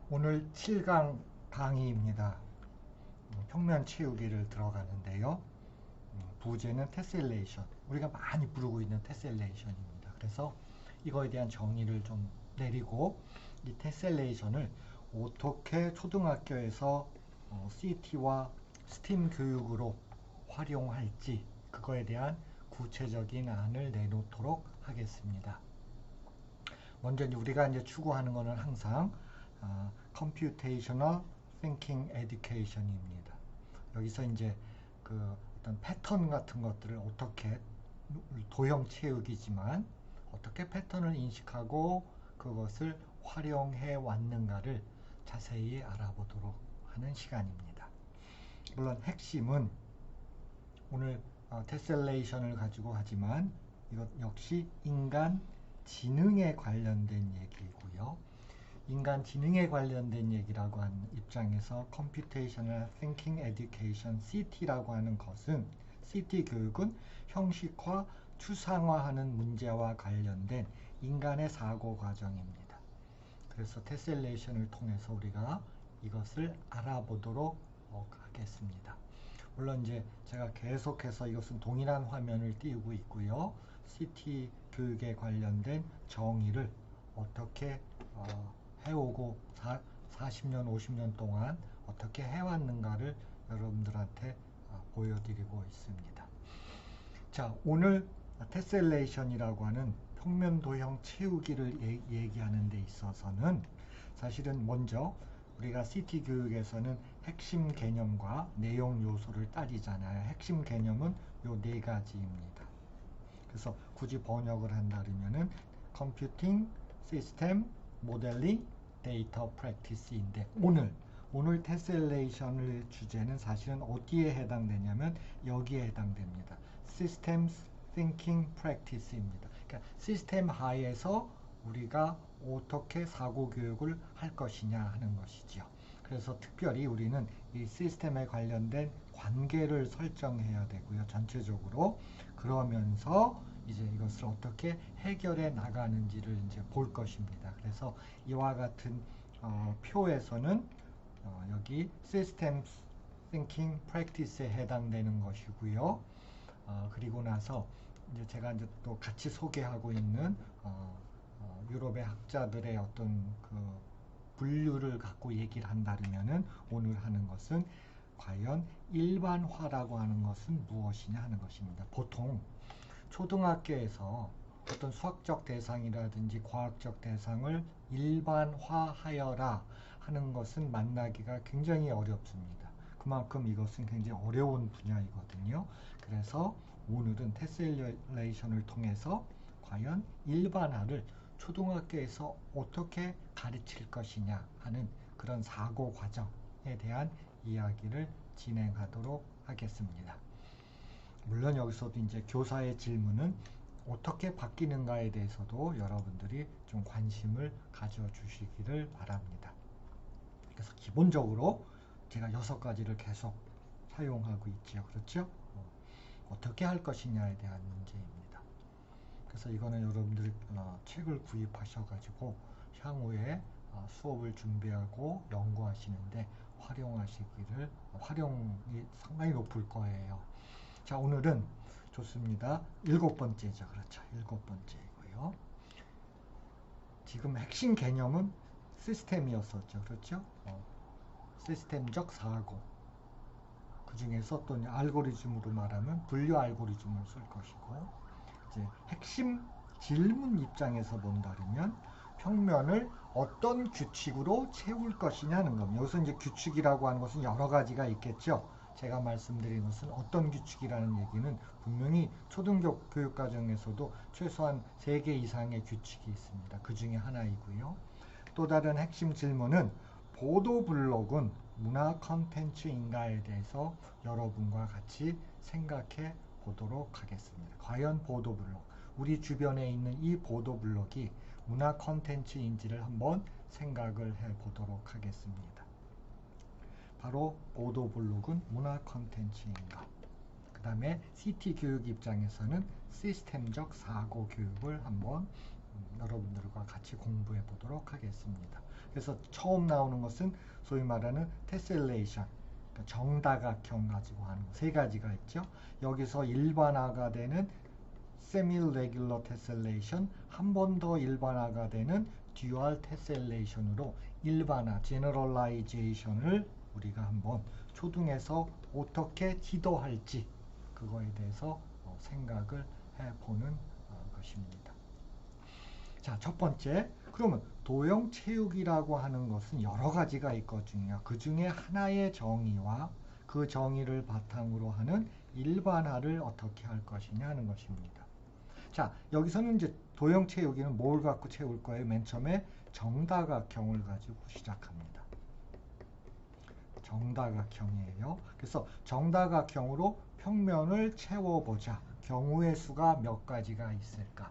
오늘 7강 강의입니다. 평면 채우기를 들어가는데요. 부제는 테셀레이션. 우리가 많이 부르고 있는 테셀레이션입니다. 그래서 이거에 대한 정의를 좀 내리고 이 테셀레이션을 어떻게 초등학교에서 CT와 스팀 교육으로 활용할지 그거에 대한 구체적인 안을 내놓도록 하겠습니다. 먼저 우리가 이제 추구하는 것은 항상 Computational Thinking Education입니다. 여기서 이제 그 어떤 패턴 같은 것들을 어떻게 도형 채우기지만 어떻게 패턴을 인식하고 그것을 활용해 왔는가를 자세히 알아보도록 하는 시간입니다. 물론 핵심은 오늘 테셀레이션을 가지고 하지만 이것 역시 인간 지능에 관련된 얘기고요. 인간 지능에 관련된 얘기라고 하는 입장에서 Computational Thinking Education, CT라고 하는 것은 CT 교육은 형식화, 추상화하는 문제와 관련된 인간의 사고 과정입니다. 그래서 테셀레이션을 통해서 우리가 이것을 알아보도록 하겠습니다. 물론 이제 제가 계속해서 이것은 동일한 화면을 띄우고 있고요. CT 교육에 관련된 정의를 어떻게 해오고 40년, 50년 동안 어떻게 해왔는가를 여러분들한테 보여드리고 있습니다. 자, 오늘 테셀레이션이라고 하는 평면 도형 채우기를 얘기하는 데 있어서는 사실은 먼저 우리가 CT 교육에서는 핵심 개념과 내용 요소를 따지잖아요. 핵심 개념은 요 네 가지입니다. 그래서 굳이 번역을 한다면은 Computing, System, Modeling, Data Practice인데 오늘 테셀레이션의 주제는 사실은 어디에 해당되냐면 여기에 해당됩니다. Systems Thinking Practice입니다. 그러니까 시스템 하에서 우리가 어떻게 사고 교육을 할 것이냐 하는 것이죠. 그래서 특별히 우리는 이 시스템에 관련된 관계를 설정해야 되고요. 전체적으로 그러면서 이제 이것을 어떻게 해결해 나가는지를 이제 볼 것입니다. 그래서 이와 같은 표에서는 여기 Systems Thinking Practice에 해당되는 것이고요. 그리고 나서 이제 제가 이제 또 같이 소개하고 있는 유럽의 학자들의 어떤 그 분류를 갖고 얘기를 한다면은 오늘 하는 것은 과연 일반화라고 하는 것은 무엇이냐 하는 것입니다. 보통 초등학교에서 어떤 수학적 대상이라든지 과학적 대상을 일반화하여라 하는 것은 만나기가 굉장히 어렵습니다. 그만큼 이것은 굉장히 어려운 분야이거든요. 그래서 오늘은 테셀레이션을 통해서 과연 일반화를 초등학교에서 어떻게 가르칠 것이냐 하는 그런 사고 과정에 대한 이야기를 진행하도록 하겠습니다. 물론 여기서도 이제 교사의 질문은 어떻게 바뀌는가에 대해서도 여러분들이 좀 관심을 가져주시기를 바랍니다. 그래서 기본적으로 제가 6가지를 계속 사용하고 있죠. 그렇죠? 어떻게 할 것이냐에 대한 문제입니다. 그래서 이거는 여러분들이 책을 구입하셔가지고 향후에 수업을 준비하고 연구하시는데 활용이 상당히 높을 거예요. 자, 오늘은 좋습니다. 7번째죠. 그렇죠. 7번째이고요. 지금 핵심 개념은 시스템이었었죠. 그렇죠? 시스템적 사고. 그 중에서 또 알고리즘으로 말하면 분류 알고리즘을 쓸 것이고, 이제 핵심 질문 입장에서 본다면 평면을 어떤 규칙으로 채울 것이냐는 겁니다. 여기서 이제 규칙이라고 하는 것은 여러 가지가 있겠죠. 제가 말씀드린 것은 어떤 규칙이라는 얘기는 분명히 초등교육 과정에서도 최소한 3개 이상의 규칙이 있습니다. 그 중에 하나이고요. 또 다른 핵심 질문은 보도 블록은 문화 컨텐츠인가에 대해서 여러분과 같이 생각해 보도록 하겠습니다. 과연 보도 블록, 우리 주변에 있는 이 보도 블록이 문화 컨텐츠인지를 한번 생각을 해 보도록 하겠습니다. 바로 보도 블록은 문화 컨텐츠인가? 다음에 CT 교육 입장에서는 시스템적 사고 교육을 한번 여러분들과 같이 공부해 보도록 하겠습니다. 그래서 처음 나오는 것은 소위 말하는 테셀레이션, 그러니까 정다각형 가지고 하는 세 가지가 있죠. 여기서 일반화가 되는 세미레귤러 테셀레이션, 한 번 더 일반화가 되는 듀얼 테셀레이션으로 일반화, 제너럴라이제이션을 우리가 한번 초등에서 어떻게 지도할지 그거에 대해서 생각을 해보는 것입니다. 자, 첫 번째, 그러면 도형 체육이라고 하는 것은 여러 가지가 있거든요. 그 중에 하나의 정의와 그 정의를 바탕으로 하는 일반화를 어떻게 할 것이냐 하는 것입니다. 자, 여기서는 이제 도형 채우기는 뭘 갖고 채울 거예요? 맨 처음에 정다각형을 가지고 시작합니다. 정다각형이에요. 그래서 정다각형으로 평면을 채워보자. 경우의 수가 몇 가지가 있을까?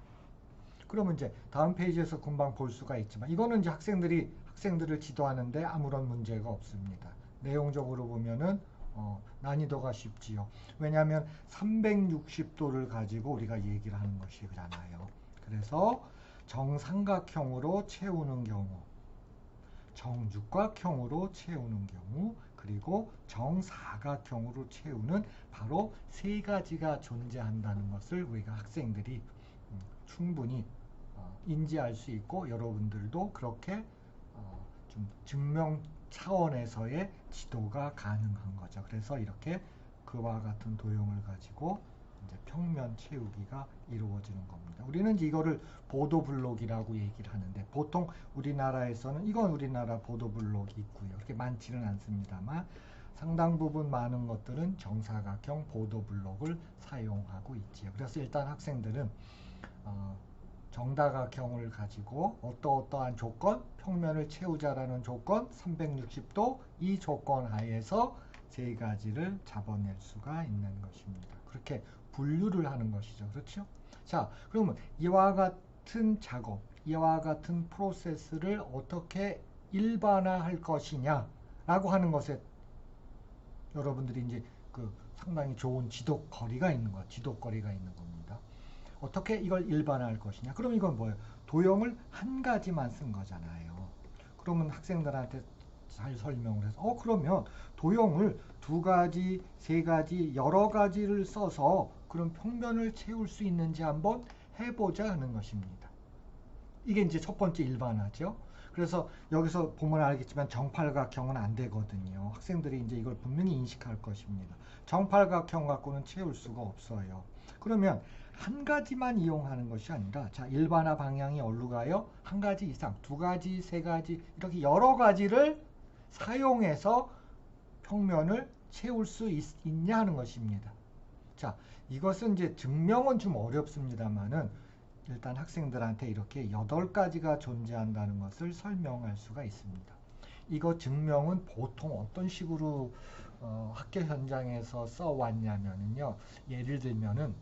그러면 이제 다음 페이지에서 금방 볼 수가 있지만 이거는 이제 학생들을 지도하는데 아무런 문제가 없습니다. 내용적으로 보면은 난이도가 쉽지요. 왜냐하면 360도를 가지고 우리가 얘기를 하는 것이잖아요. 그래서 정삼각형으로 채우는 경우, 정육각형으로 채우는 경우, 그리고 정사각형으로 채우는 바로 세 가지가 존재한다는 것을 우리가 학생들이 충분히 인지할 수 있고 여러분들도 그렇게 좀 증명 차원에서의 지도가 가능한 거죠. 그래서 이렇게 그와 같은 도형을 가지고 이제 평면 채우기가 이루어지는 겁니다. 우리는 이제 이거를 보도블록이라고 얘기를 하는데 보통 우리나라에서는 이건 우리나라 보도블록이 있고요. 그렇게 많지는 않습니다만 상당 부분 많은 것들은 정사각형 보도블록을 사용하고 있지요. 그래서 일단 학생들은 정다각형을 가지고 어떠한 조건, 평면을 채우자라는 조건, 360도 이 조건 하에서 세 가지를 잡아낼 수가 있는 것입니다. 그렇게 분류를 하는 것이죠. 그렇죠? 자, 그러면 이와 같은 작업, 이와 같은 프로세스를 어떻게 일반화할 것이냐라고 하는 것에 여러분들이 이제 상당히 좋은 지도거리가 있는 것, 지도거리가 있는 겁니다. 어떻게 이걸 일반화할 것이냐? 그럼 이건 뭐예요? 도형을 한 가지만 쓴 거잖아요. 그러면 학생들한테 잘 설명을 해서 그러면 도형을 두 가지, 세 가지, 여러 가지를 써서 그런 평면을 채울 수 있는지 한번 해보자 하는 것입니다. 이게 이제 첫 번째 일반화죠. 그래서 여기서 보면 알겠지만 정팔각형은 안 되거든요. 학생들이 이제 이걸 분명히 인식할 것입니다. 정팔각형 갖고는 채울 수가 없어요. 그러면 한 가지만 이용하는 것이 아니라 자, 일반화 방향이 어디로 가요? 한 가지 이상, 두 가지, 세 가지 이렇게 여러 가지를 사용해서 평면을 채울 수 있냐 하는 것입니다. 자, 이것은 이제 증명은 좀 어렵습니다만은 일단 학생들한테 이렇게 8가지가 존재한다는 것을 설명할 수가 있습니다. 이거 증명은 보통 어떤 식으로 학교 현장에서 써왔냐면요. 예를 들면은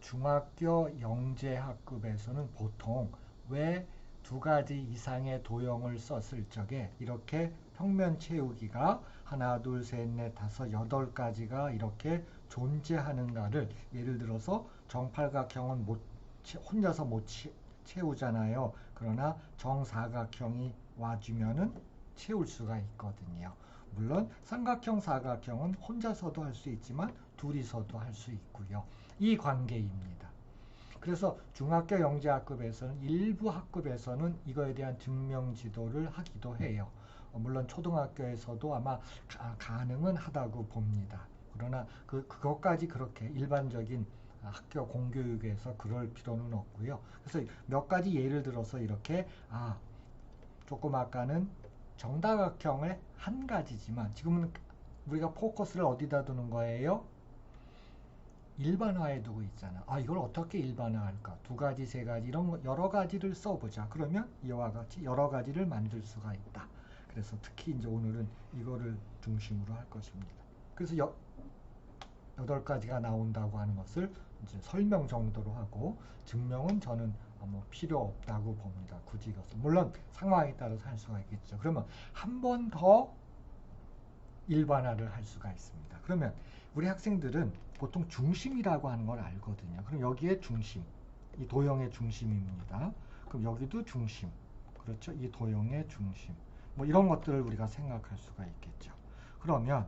중학교 영재학급에서는 보통 왜 두 가지 이상의 도형을 썼을 적에 이렇게 평면 채우기가 하나, 둘, 셋, 넷, 다섯, 8가지가 이렇게 존재하는가를 예를 들어서 정팔각형은 혼자서 못 채우잖아요. 그러나 정사각형이 와주면은 채울 수가 있거든요. 물론 삼각형, 사각형은 혼자서도 할 수 있지만 둘이서도 할 수 있고요. 이 관계입니다. 그래서 중학교 영재학급에서는 일부 학급에서는 이거에 대한 증명 지도를 하기도 해요. 물론 초등학교에서도 아마 가능은 하다고 봅니다. 그러나 그것까지 그렇게 일반적인 학교 공교육에서 그럴 필요는 없고요. 그래서 몇 가지 예를 들어서 이렇게 조금 아까는 정다각형의 한 가지지만 지금은 우리가 포커스를 어디다 두는 거예요? 일반화에 두고 있잖아. 이걸 어떻게 일반화할까? 두 가지, 세 가지 이런 여러 가지를 써보자. 그러면 이와 같이 여러 가지를 만들 수가 있다. 그래서 특히 이제 오늘은 이거를 중심으로 할 것입니다. 그래서 8가지가 나온다고 하는 것을 이제 설명 정도로 하고 증명은 저는 필요 없다고 봅니다. 굳이 이것은. 물론 상황에 따라서 할 수가 있겠죠. 그러면 한 번 더 일반화를 할 수가 있습니다. 그러면 우리 학생들은 보통 중심이라고 하는 걸 알거든요. 그럼 여기에 중심, 이 도형의 중심입니다. 그럼 여기도 중심. 그렇죠? 이 도형의 중심. 뭐 이런 것들을 우리가 생각할 수가 있겠죠. 그러면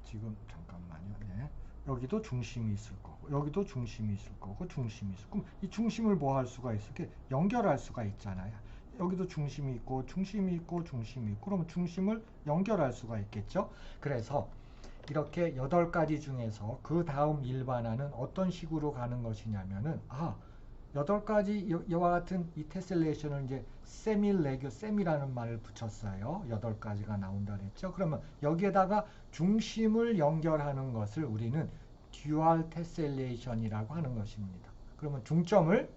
지금 잠깐만요. 네. 여기도 중심이 있을 거고, 여기도 중심이 있을 거고, 중심이 있을 거고. 그럼 이 중심을 뭐 할 수가 있을 게 연결할 수가 있잖아요. 여기도 중심이 있고, 중심이 있고, 중심이 있고, 그러면 중심을 연결할 수가 있겠죠. 그래서 이렇게 8가지 중에서 그 다음 일반화는 어떤 식으로 가는 것이냐면은 8가지 이와 같은 이 테셀레이션을 이제 세밀레교, 세미라는 말을 붙였어요. 8가지가 나온다 그랬죠. 그러면 여기에다가 중심을 연결하는 것을 우리는 듀얼 테셀레이션이라고 하는 것입니다. 그러면 중점을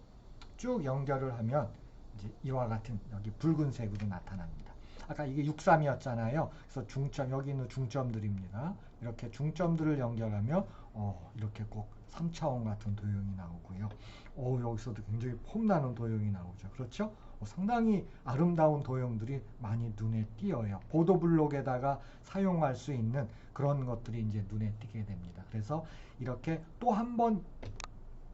쭉 연결을 하면 이제 이와 같은 여기 붉은색으로 나타납니다. 아까 이게 6,3이었잖아요. 그래서 중점, 여기 있는 중점들입니다. 이렇게 중점들을 연결하면 이렇게 꼭 3차원 같은 도형이 나오고요. 여기서도 굉장히 폼나는 도형이 나오죠. 그렇죠? 상당히 아름다운 도형들이 많이 눈에 띄어요. 보도블록에다가 사용할 수 있는 그런 것들이 이제 눈에 띄게 됩니다. 그래서 이렇게 또 한 번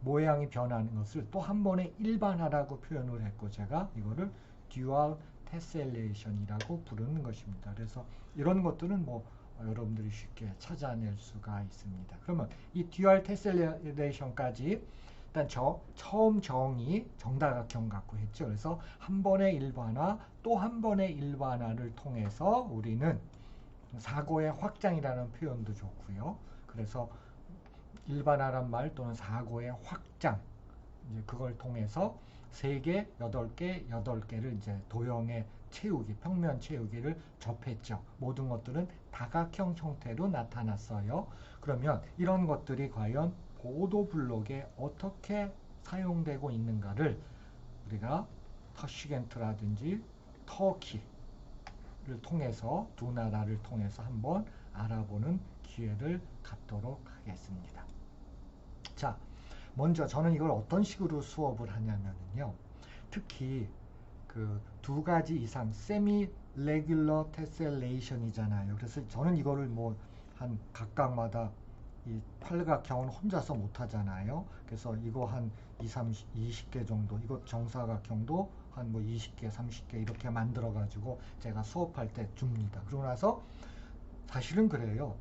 모양이 변하는 것을 또 한 번의 일반화라고 표현을 했고, 제가 이거를 듀얼 테셀레이션이라고 부르는 것입니다. 그래서 이런 것들은 뭐 여러분들이 쉽게 찾아낼 수가 있습니다. 그러면 이 듀얼 테셀레이션까지 일단 처음 정의 정다각형 갖고 했죠. 그래서 한 번의 일반화 또 한 번의 일반화를 통해서 우리는 사고의 확장이라는 표현도 좋고요. 그래서 일반화란 말 또는 사고의 확장, 이제 그걸 통해서 3개, 8개, 8개를 이제 도형에 채우기, 평면 채우기를 접했죠. 모든 것들은 다각형 형태로 나타났어요. 그러면 이런 것들이 과연 보도블록에 어떻게 사용되고 있는가를 우리가 터시겐트라든지 터키를 통해서 두 나라를 통해서 한번 알아보는 기회를 갖도록 하겠습니다. 자, 먼저 저는 이걸 어떤 식으로 수업을 하냐면요. 특히 그 2가지 이상 세미 레귤러 테셀레이션이잖아요. 그래서 저는 이거를 뭐 한 각각마다 이 팔각형은 혼자서 못 하잖아요. 그래서 이거 한 20개 정도, 이거 정사각형도 한 뭐 20개, 30개 이렇게 만들어 가지고 제가 수업할 때 줍니다. 그러고 나서 사실은 그래요.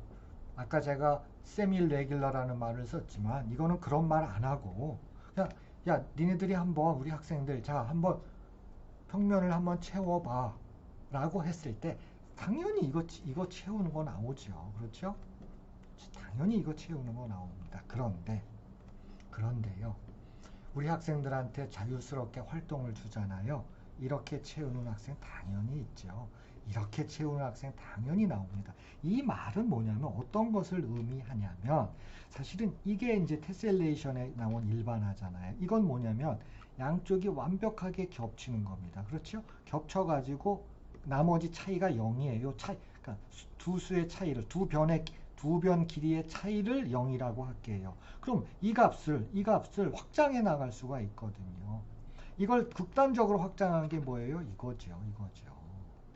아까 제가 세미 레귤러라는 말을 썼지만 이거는 그런 말 안 하고 그냥 야, 니네들이 한번 우리 학생들 자, 한번 평면을 한번 채워봐 라고 했을 때 당연히 이거 채우는 거 나오죠. 그렇죠? 당연히 이거 채우는 거 나옵니다. 그런데요. 우리 학생들한테 자유스럽게 활동을 주잖아요. 이렇게 채우는 학생 당연히 있죠. 이렇게 채우는 학생 당연히 나옵니다. 이 말은 뭐냐면 어떤 것을 의미하냐면 사실은 이게 이제 테셀레이션에 나온 일반화잖아요. 이건 뭐냐면 양쪽이 완벽하게 겹치는 겁니다. 그렇죠? 겹쳐가지고 나머지 차이가 0이에요. 그러니까 두 수의 차이를, 두 변 길이의 차이를 0이라고 할게요. 그럼 이 값을 확장해 나갈 수가 있거든요. 이걸 극단적으로 확장하는 게 뭐예요? 이거죠.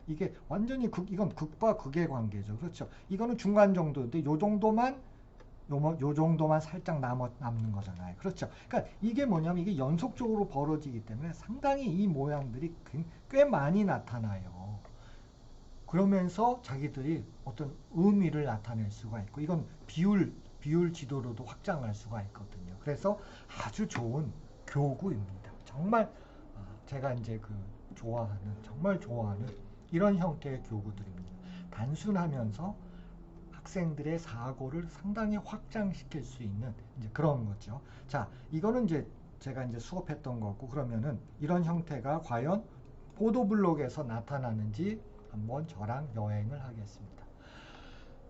이게 완전히 이건 극과 극의 관계죠. 그렇죠? 이거는 중간 정도인데 요 정도만 살짝 남는 거잖아요. 그렇죠? 그러니까 이게 뭐냐면 이게 연속적으로 벌어지기 때문에 상당히 이 모양들이 꽤 많이 나타나요. 그러면서 자기들이 어떤 의미를 나타낼 수가 있고 이건 비율 지도로도 확장할 수가 있거든요. 그래서 아주 좋은 교구입니다. 정말 제가 이제 정말 좋아하는 이런 형태의 교구들입니다. 단순하면서 학생들의 사고를 상당히 확장시킬 수 있는 이제 그런 거죠. 자, 이거는 이제 제가 이제 수업했던 거고 그러면은 이런 형태가 과연 보도블록에서 나타나는지 한번 저랑 여행을 하겠습니다.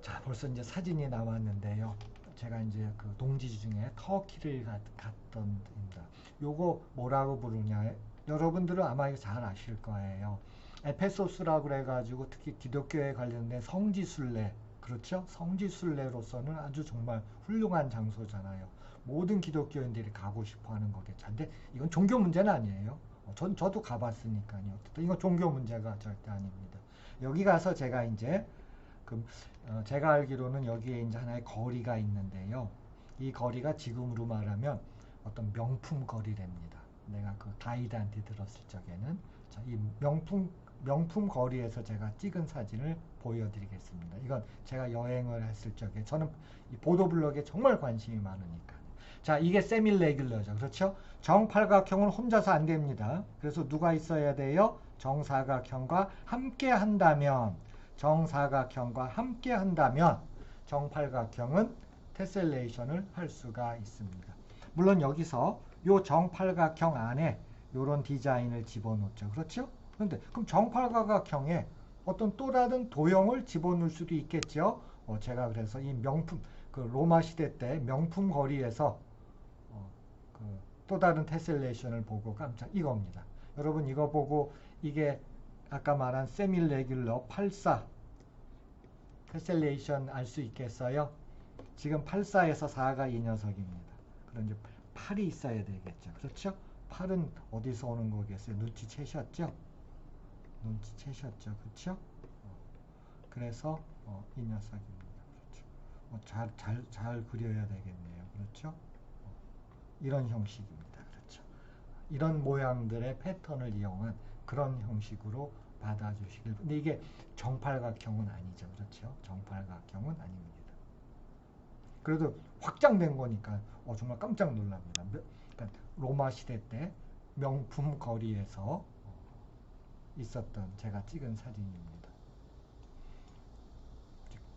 자, 벌써 이제 사진이 나왔는데요. 제가 이제 그 동지 중에 터키를 갔던 데입니다. 요거 뭐라고 부르냐? 여러분들은 아마 이거 잘 아실 거예요. 에페소스라고 그래가지고 특히 기독교에 관련된 성지순례, 그렇죠? 성지순례로서는 아주 정말 훌륭한 장소잖아요. 모든 기독교인들이 가고 싶어하는 거겠죠. 근데 이건 종교 문제는 아니에요. 저도 가봤으니까요. 어쨌든 이건 종교 문제가 절대 아닙니다. 여기 가서 제가 이제 제가 알기로는 여기에 이제 하나의 거리가 있는데요. 이 거리가 지금으로 말하면 어떤 명품 거리랍니다. 내가 그 가이드한테 들었을 적에는. 자, 이 명품 거리에서 제가 찍은 사진을 보여드리겠습니다. 이건 제가 여행을 했을 적에 저는 이 보도블록에 정말 관심이 많으니까. 자, 이게 세밀 레귤러죠. 그렇죠? 정팔각형은 혼자서 안 됩니다. 그래서 누가 있어야 돼요? 정사각형과 함께 한다면, 정사각형과 함께 한다면 정팔각형은 테셀레이션을 할 수가 있습니다. 물론 여기서 이 정팔각형 안에 이런 디자인을 집어넣죠. 그렇죠? 그런데 그럼 정팔각형에 어떤 또 다른 도형을 집어넣을 수도 있겠죠. 제가 그래서 이 명품, 그 로마 시대 때 명품 거리에서 또 다른 테셀레이션을 보고 깜짝 이겁니다. 여러분 이거 보고 이게 아까 말한 세밀 레귤러 84 테셀레이션 알 수 있겠어요? 지금 84에서 4가 이 녀석입니다. 그럼 이제 8이 있어야 되겠죠. 그렇죠? 8은 어디서 오는 거겠어요? 눈치채셨죠? 눈치채셨죠? 그렇죠? 그래서 이 녀석입니다. 그렇죠? 잘 그려야 되겠네요. 그렇죠? 이런 형식입니다. 그렇죠? 이런 모양들의 패턴을 이용한 그런 형식으로 받아주시길. 근데 이게 정팔각형은 아니죠. 그렇죠? 정팔각형은 아닙니다. 그래도 확장된 거니까 정말 깜짝 놀랍니다. 그러니까 로마 시대 때 명품 거리에서 있었던 제가 찍은 사진입니다.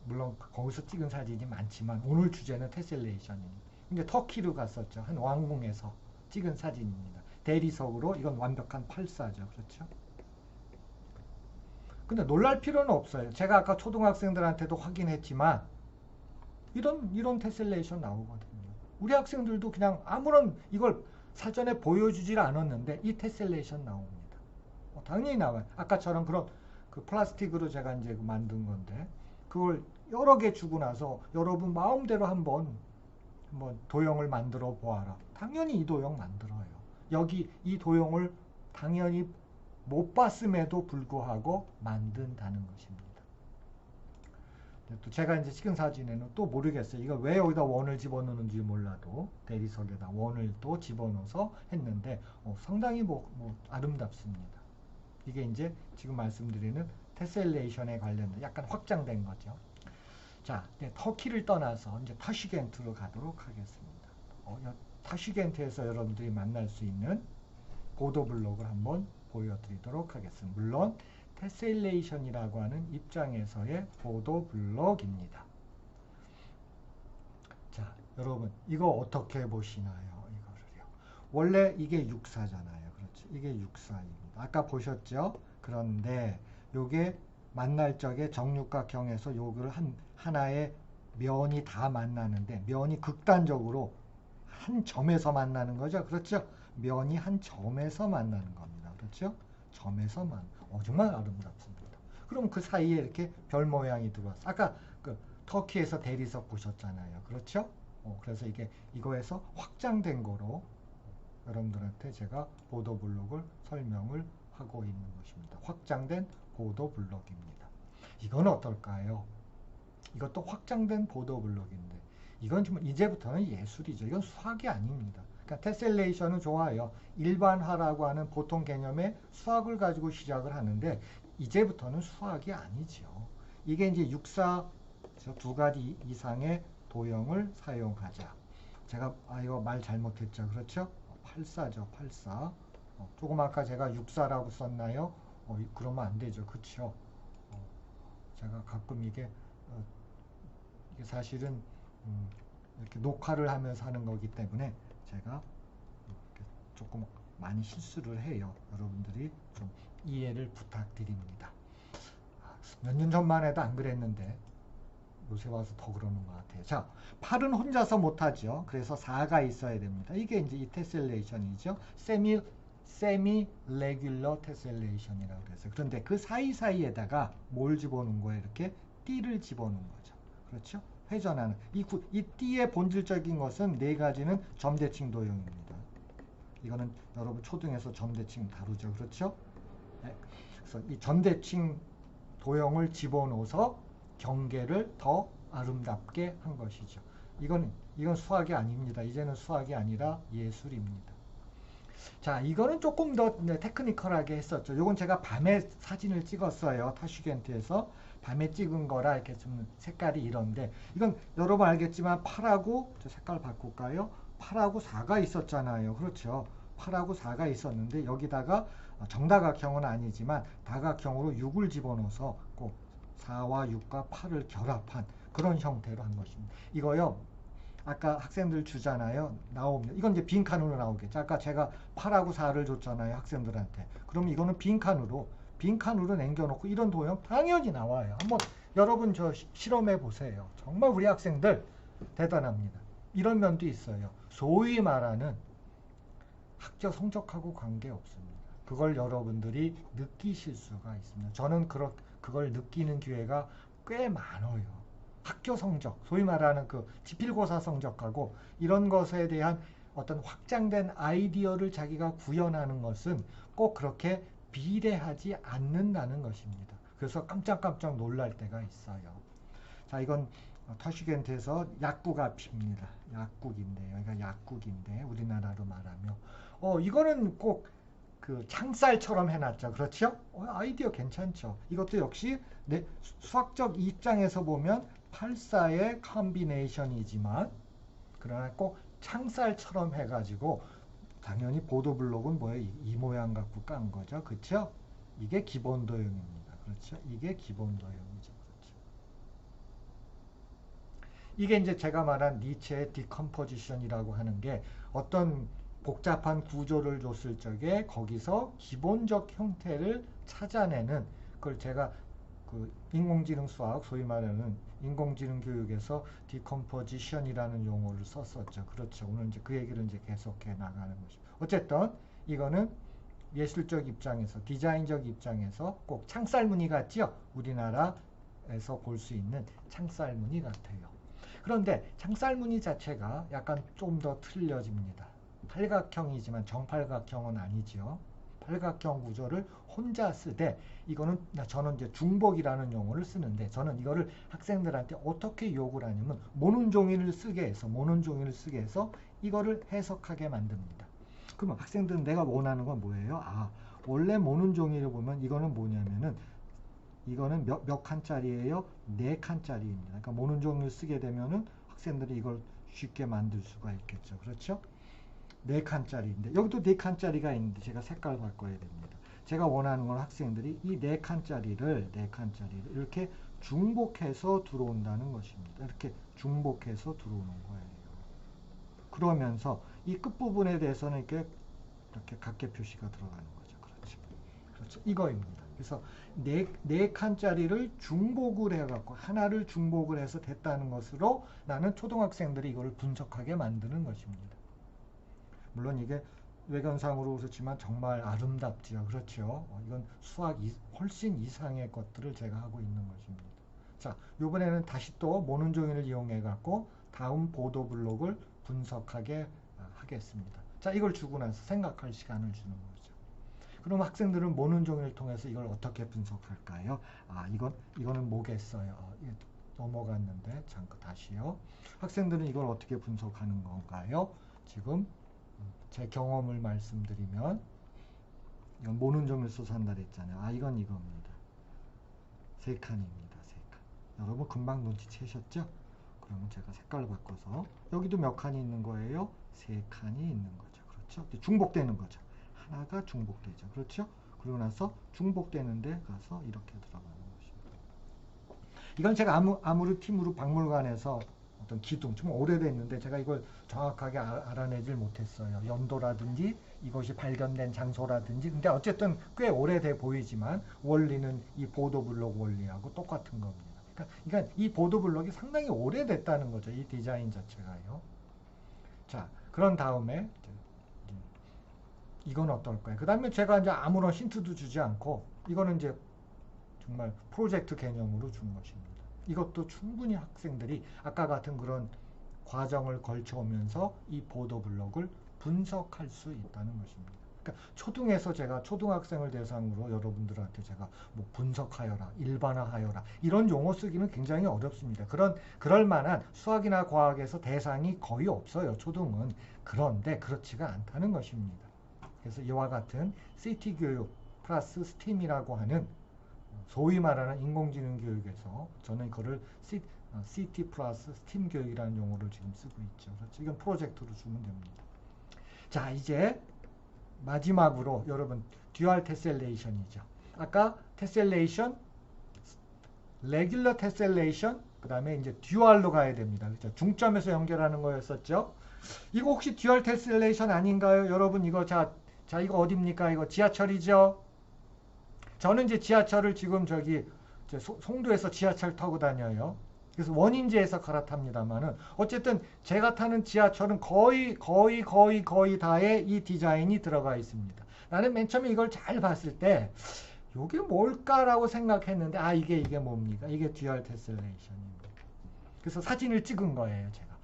물론 거기서 찍은 사진이 많지만 오늘 주제는 테셀레이션입니다. 근데 터키로 갔었죠. 한 왕궁에서 찍은 사진입니다. 대리석으로 이건 완벽한 84죠. 그렇죠? 근데 놀랄 필요는 없어요. 제가 아까 초등학생들한테도 확인했지만 이런 테셀레이션 나오거든요. 우리 학생들도 그냥 아무런 이걸 사전에 보여주질 않았는데 이 테셀레이션 나옵니다. 당연히 나와요. 아까처럼 그런 그 플라스틱으로 제가 이제 만든 건데 그걸 여러 개 주고 나서 여러분 마음대로 한번 도형을 만들어 보아라. 당연히 이 도형 만들어요. 여기 이 도형을 당연히 못 봤음에도 불구하고 만든다는 것입니다. 또 제가 이제 찍은 사진에는 또 모르겠어요. 이거 왜 여기다 원을 집어넣는지 몰라도 대리석에다 원을 또 집어넣어서 했는데 상당히 아름답습니다. 이게 이제 지금 말씀드리는 테셀레이션에 관련된 약간 확장된 거죠. 자, 터키를 떠나서 이제 타슈켄트로 가도록 하겠습니다. 타슈켄트에서 여러분들이 만날 수 있는 보도블록을 한번 보여드리도록 하겠습니다. 물론 테셀레이션이라고 하는 입장에서의 보도블록입니다. 자, 여러분 이거 어떻게 보시나요? 이거를요. 원래 이게 육사잖아요. 그렇죠? 이게 육사입니다. 아까 보셨죠? 그런데 요게 만날 적에 정육각형에서 요걸 하나의 면이 다 만나는데 면이 극단적으로 한 점에서 만나는 거죠. 그렇죠? 면이 한 점에서 만나는 겁니다. 그렇죠? 점에서만. 정말 아름답습니다. 그럼 그 사이에 이렇게 별 모양이 들어왔어. 아까 그 터키에서 대리석 보셨잖아요. 그렇죠? 그래서 이거에서 확장된 거로 여러분들한테 제가 보도블록을 설명을 하고 있는 것입니다. 확장된 보도블록입니다. 이건 어떨까요? 이것도 확장된 보도블록인데 이건 정말 이제부터는 예술이죠. 이건 수학이 아닙니다. 그러니까 테셀레이션은 좋아요. 일반화라고 하는 보통 개념의 수학을 가지고 시작을 하는데 이제부터는 수학이 아니죠. 이게 이제 육사 두 가지 이상의 도형을 사용하자. 제가 이거 말 잘못했죠. 그렇죠? 84죠. 84. 조금 아까 제가 육사라고 썼나요? 그러면 안 되죠. 그렇죠? 제가 가끔 이게 사실은 이렇게 녹화를 하면서 하는 거기 때문에 제가 조금 많이 실수를 해요. 여러분들이 좀 이해를 부탁드립니다. 몇 년 전만 해도 안 그랬는데 요새 와서 더 그러는 것 같아요. 자, 8은 혼자서 못하죠. 그래서 4가 있어야 됩니다. 이게 이제 이 테셀레이션이죠. 세미 레귤러 테셀레이션이라고 그래서. 그런데 그 사이사이에다가 뭘 집어넣은 거예요? 이렇게 띠를 집어넣은 거죠. 그렇죠? 회전하는 이 띠의 본질적인 것은 네 가지는 점대칭 도형입니다. 이거는 여러분 초등에서 점대칭 다루죠. 그렇죠? 네. 그래서 이 점대칭 도형을 집어넣어서 경계를 더 아름답게 한 것이죠. 이건 수학이 아닙니다. 이제는 수학이 아니라 예술입니다. 자, 이거는 조금 더 테크니컬하게 했었죠. 요건 제가 밤에 사진을 찍었어요. 타슈겐트에서 밤에 찍은 거라 이렇게 좀 색깔이 이런데, 이건 여러분 알겠지만 8하고 저 색깔 바꿀까요? 8하고 4가 있었잖아요. 그렇죠. 8하고 4가 있었는데 여기다가 정다각형은 아니지만 다각형으로 6을 집어넣어서 꼭 4와 6과 8을 결합한 그런 형태로 한 것입니다. 이거요. 아까 학생들 주잖아요. 나오면 이건 이제 빈칸으로 나오겠죠. 아까 제가 8하고 4를 줬잖아요. 학생들한테. 그럼 이거는 빈칸으로 남겨놓고 이런 도형 당연히 나와요. 한번 여러분 저 실험해 보세요. 정말 우리 학생들 대단합니다. 이런 면도 있어요. 소위 말하는 학교 성적하고 관계없습니다. 그걸 여러분들이 느끼실 수가 있습니다. 저는 그걸 느끼는 기회가 꽤 많아요. 학교 성적, 소위 말하는 그 지필고사 성적하고 이런 것에 대한 어떤 확장된 아이디어를 자기가 구현하는 것은 꼭 그렇게 비례하지 않는다는 것입니다. 그래서 깜짝깜짝 놀랄 때가 있어요. 자, 이건 타슈겐트에서 약국 앞입니다. 약국인데요. 그러니까 약국인데 우리나라로 말하면 이거는 꼭 그 창살처럼 해놨죠. 그렇죠? 아이디어 괜찮죠. 이것도 역시 수학적 입장에서 보면 8, 4의 컨비네이션이지만 그러나 꼭 창살처럼 해가지고 당연히 보도블록은 뭐예요? 이 모양 갖고 깐 거죠. 그렇죠? 이게 기본 도형입니다. 그렇죠? 이게 기본 도형이죠. 그렇죠? 이게 이제 제가 말한 니체의 디컴포지션이라고 하는 게 어떤 복잡한 구조를 줬을 적에 거기서 기본적 형태를 찾아내는 그걸 제가 그 인공지능 수학, 소위 말하는 인공지능 교육에서 디컴포지션이라는 용어를 썼었죠. 그렇죠. 오늘 이제 그 얘기를 이제 계속해 나가는 것이죠. 어쨌든 이거는 예술적 입장에서, 디자인적 입장에서 꼭 창살무늬 같지요? 우리나라에서 볼 수 있는 창살무늬 같아요. 그런데 창살무늬 자체가 약간 좀 더 틀려집니다. 팔각형이지만 정팔각형은 아니죠. 팔각형 구조를 혼자 쓰되 이거는 저는 이제 중복이라는 용어를 쓰는데 저는 이거를 학생들한테 어떻게 요구를 하냐면 모는 종이를 쓰게 해서 이거를 해석하게 만듭니다. 그러면 학생들은 내가 원하는 건 뭐예요? 원래 모는 종이를 보면 이거는 뭐냐면은 이거는 몇 칸짜리예요? 4칸짜리입니다. 그러니까 모는 종이를 쓰게 되면은 학생들이 이걸 쉽게 만들 수가 있겠죠. 그렇죠? 4칸짜리인데 여기도 4칸짜리가 있는데 제가 색깔 바꿔야 됩니다. 제가 원하는 건 학생들이 이 4칸짜리를 이렇게 중복해서 들어온다는 것입니다. 이렇게 중복해서 들어오는 거예요. 그러면서 이 끝부분에 대해서는 이렇게 각계 표시가 들어가는 거죠. 그렇죠. 이거입니다. 그래서 네 칸짜리를 중복을 해갖고 하나를 중복을 해서 됐다는 것으로 나는 초등학생들이 이걸 분석하게 만드는 것입니다. 물론 이게 외관상으로 그렇지만 정말 아름답지요. 그렇죠. 이건 수학 훨씬 이상의 것들을 제가 하고 있는 것입니다. 자, 이번에는 다시 또 모는 종이를 이용해 갖고 다음 보도 블록을 분석하게 하겠습니다. 자, 이걸 주고 나서 생각할 시간을 주는 거죠. 그럼 학생들은 모는 종이를 통해서 이걸 어떻게 분석할까요? 이거는 뭐겠어요? 넘어갔는데 잠깐 다시요. 학생들은 이걸 어떻게 분석하는 건가요? 지금 제 경험을 말씀드리면 이건 모는 종이를 써서 한다 그랬잖아요. 이건 이겁니다. 3칸입니다. 3칸. 여러분 금방 눈치채셨죠? 그러면 제가 색깔을 바꿔서 여기도 몇 칸이 있는 거예요? 3칸이 있는 거죠. 그렇죠? 중복되는 거죠. 하나가 중복되죠. 그렇죠? 그러고 나서 중복되는데 가서 이렇게 들어가는 것입니다. 이건 제가 아무르티무르 박물관에서 어떤 기둥, 좀 오래됐는데 제가 이걸 정확하게 알아내질 못했어요. 연도라든지 이것이 발견된 장소라든지. 근데 어쨌든 꽤 오래돼 보이지만 원리는 이 보도블록 원리하고 똑같은 겁니다. 그러니까 이 보도블록이 상당히 오래됐다는 거죠. 이 디자인 자체가요. 자, 그런 다음에 이건 어떨까요? 그 다음에 제가 이제 아무런 힌트도 주지 않고 이거는 이제 정말 프로젝트 개념으로 준 것입니다. 이것도 충분히 학생들이 아까 같은 그런 과정을 거쳐오면서 이 보도블록을 분석할 수 있다는 것입니다. 그러니까 초등에서 제가 초등학생을 대상으로 여러분들한테 제가 뭐 분석하여라, 일반화하여라 이런 용어 쓰기는 굉장히 어렵습니다. 그럴 만한 수학이나 과학에서 대상이 거의 없어요. 초등은. 그런데 그렇지가 않다는 것입니다. 그래서 이와 같은 CT 교육 플러스 스팀이라고 하는 소위 말하는 인공지능 교육에서 저는 그거를 CT 플러스 스팀 교육이라는 용어를 지금 쓰고 있죠. 그래서 이건 프로젝트로 주면 됩니다. 자, 이제 마지막으로 여러분 듀얼 테셀레이션이죠. 아까 테셀레이션, 레귤러 테셀레이션, 그 다음에 이제 듀얼로 가야 됩니다. 그렇죠? 중점에서 연결하는 거였었죠. 이거 혹시 듀얼 테셀레이션 아닌가요? 여러분 이거 자 이거 어딥니까? 이거 지하철이죠. 저는 이제 지하철을 지금 저기 송도에서 지하철 타고 다녀요. 그래서 원인지에서 갈아탑니다만은 어쨌든 제가 타는 지하철은 거의 다의 이 디자인이 들어가 있습니다. 나는 맨 처음에 이걸 잘 봤을 때 이게 뭘까라고 생각했는데 이게 뭡니까? 이게 듀얼 테셀레이션입니다. 그래서 사진을 찍은 거예요, 제가.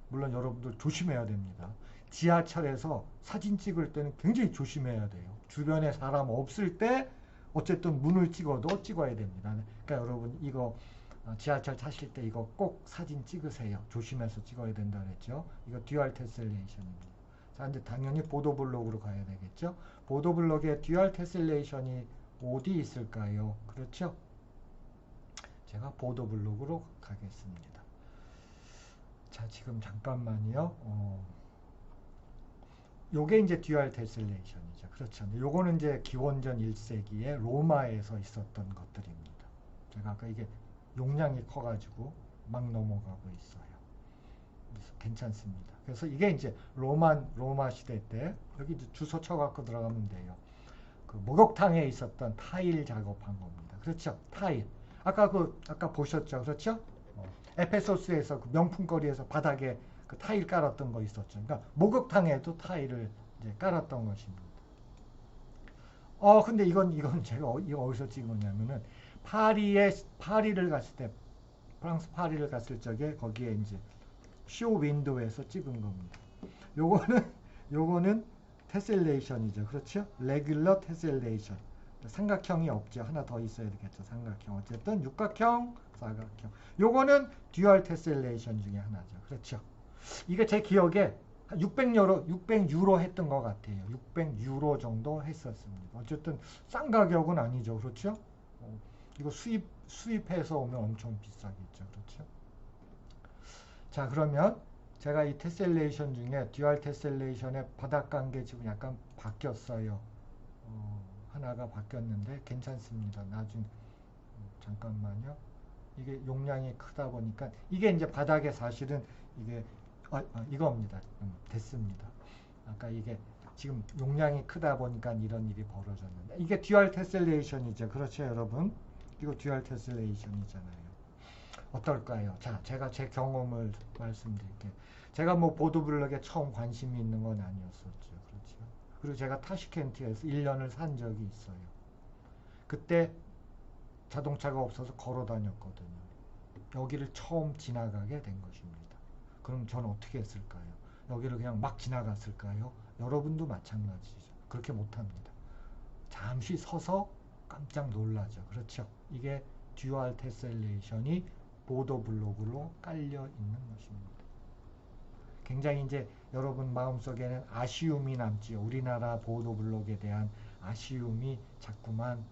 물론 여러분들 조심해야 됩니다. 지하철에서 사진 찍을 때는 굉장히 조심해야 돼요. 주변에 사람 없을 때 어쨌든 문을 찍어도 찍어야 됩니다. 그러니까 여러분 이거 지하철 타실 때 이거 꼭 사진 찍으세요. 조심해서 찍어야 된다 그랬죠. 이거 듀얼 테셀레이션입니다. 자, 이제 당연히 보도블록으로 가야 되겠죠. 보도블록에 듀얼 테셀레이션이 어디 있을까요? 그렇죠? 제가 보도블록으로 가겠습니다. 자, 지금 잠깐만요. 요게 이제 듀얼 테셀레이션이죠. 그렇죠. 요거는 이제 기원전 1세기에 로마에서 있었던 것들입니다. 제가 아까 이게 용량이 커가지고 막 넘어가고 있어요. 그래서 괜찮습니다. 그래서 이게 이제 로마 시대 때 여기 주소 쳐갖고 들어가면 돼요. 그 목욕탕에 있었던 타일 작업한 겁니다. 그렇죠? 타일. 아까 보셨죠? 그렇죠? 에페소스에서 그 명품거리에서 바닥에 그 타일 깔았던 거 있었죠. 그러니까 목욕탕에도 타일을 이제 깔았던 것입니다. 근데 이건 제가 이거 어디서 찍었냐면은 파리를 갔을 때, 프랑스 파리를 갔을 적에 거기에 이제 쇼 윈도우에서 찍은 겁니다. 요거는 테셀레이션이죠. 그렇죠? 레귤러 테셀레이션. 삼각형이 없죠. 하나 더 있어야 되겠죠. 삼각형. 어쨌든 육각형, 사각형. 요거는 듀얼 테셀레이션 중에 하나죠. 그렇죠? 이게 제 기억에 600유로 했던 것 같아요. 600유로 정도 했었습니다. 어쨌든 싼 가격은 아니죠. 그렇죠? 이거 수입해서 오면 엄청 비싸겠죠. 그렇죠? 자, 그러면 제가 이 테셀레이션 중에 듀얼 테셀레이션의 바닥관계 지금 약간 바뀌었어요. 하나가 바뀌었는데 괜찮습니다. 나중에 잠깐만요. 이게 용량이 크다 보니까 이게 이제 바닥에 사실은 이게 이겁니다. 됐습니다. 아까 이게 지금 용량이 크다 보니까 이런 일이 벌어졌는데 이게 듀얼 테셀레이션이죠. 그렇죠, 여러분? 이거 듀얼 테셀레이션이잖아요. 어떨까요? 자, 제가 제 경험을 말씀드릴게요. 제가 뭐 보도블록에 처음 관심이 있는 건 아니었었죠. 그렇죠? 그리고 제가 타슈켄트에서 1년을 산 적이 있어요. 그때 자동차가 없어서 걸어 다녔거든요. 여기를 처음 지나가게 된 것입니다. 그럼 저는 어떻게 했을까요? 여기를 그냥 막 지나갔을까요? 여러분도 마찬가지죠. 그렇게 못합니다. 잠시 서서 깜짝 놀라죠. 그렇죠? 이게 듀얼 테셀레이션이 보도블록으로 깔려 있는 것입니다. 굉장히 이제 여러분 마음속에는 아쉬움이 남지요. 우리나라 보도블록에 대한 아쉬움이 자꾸만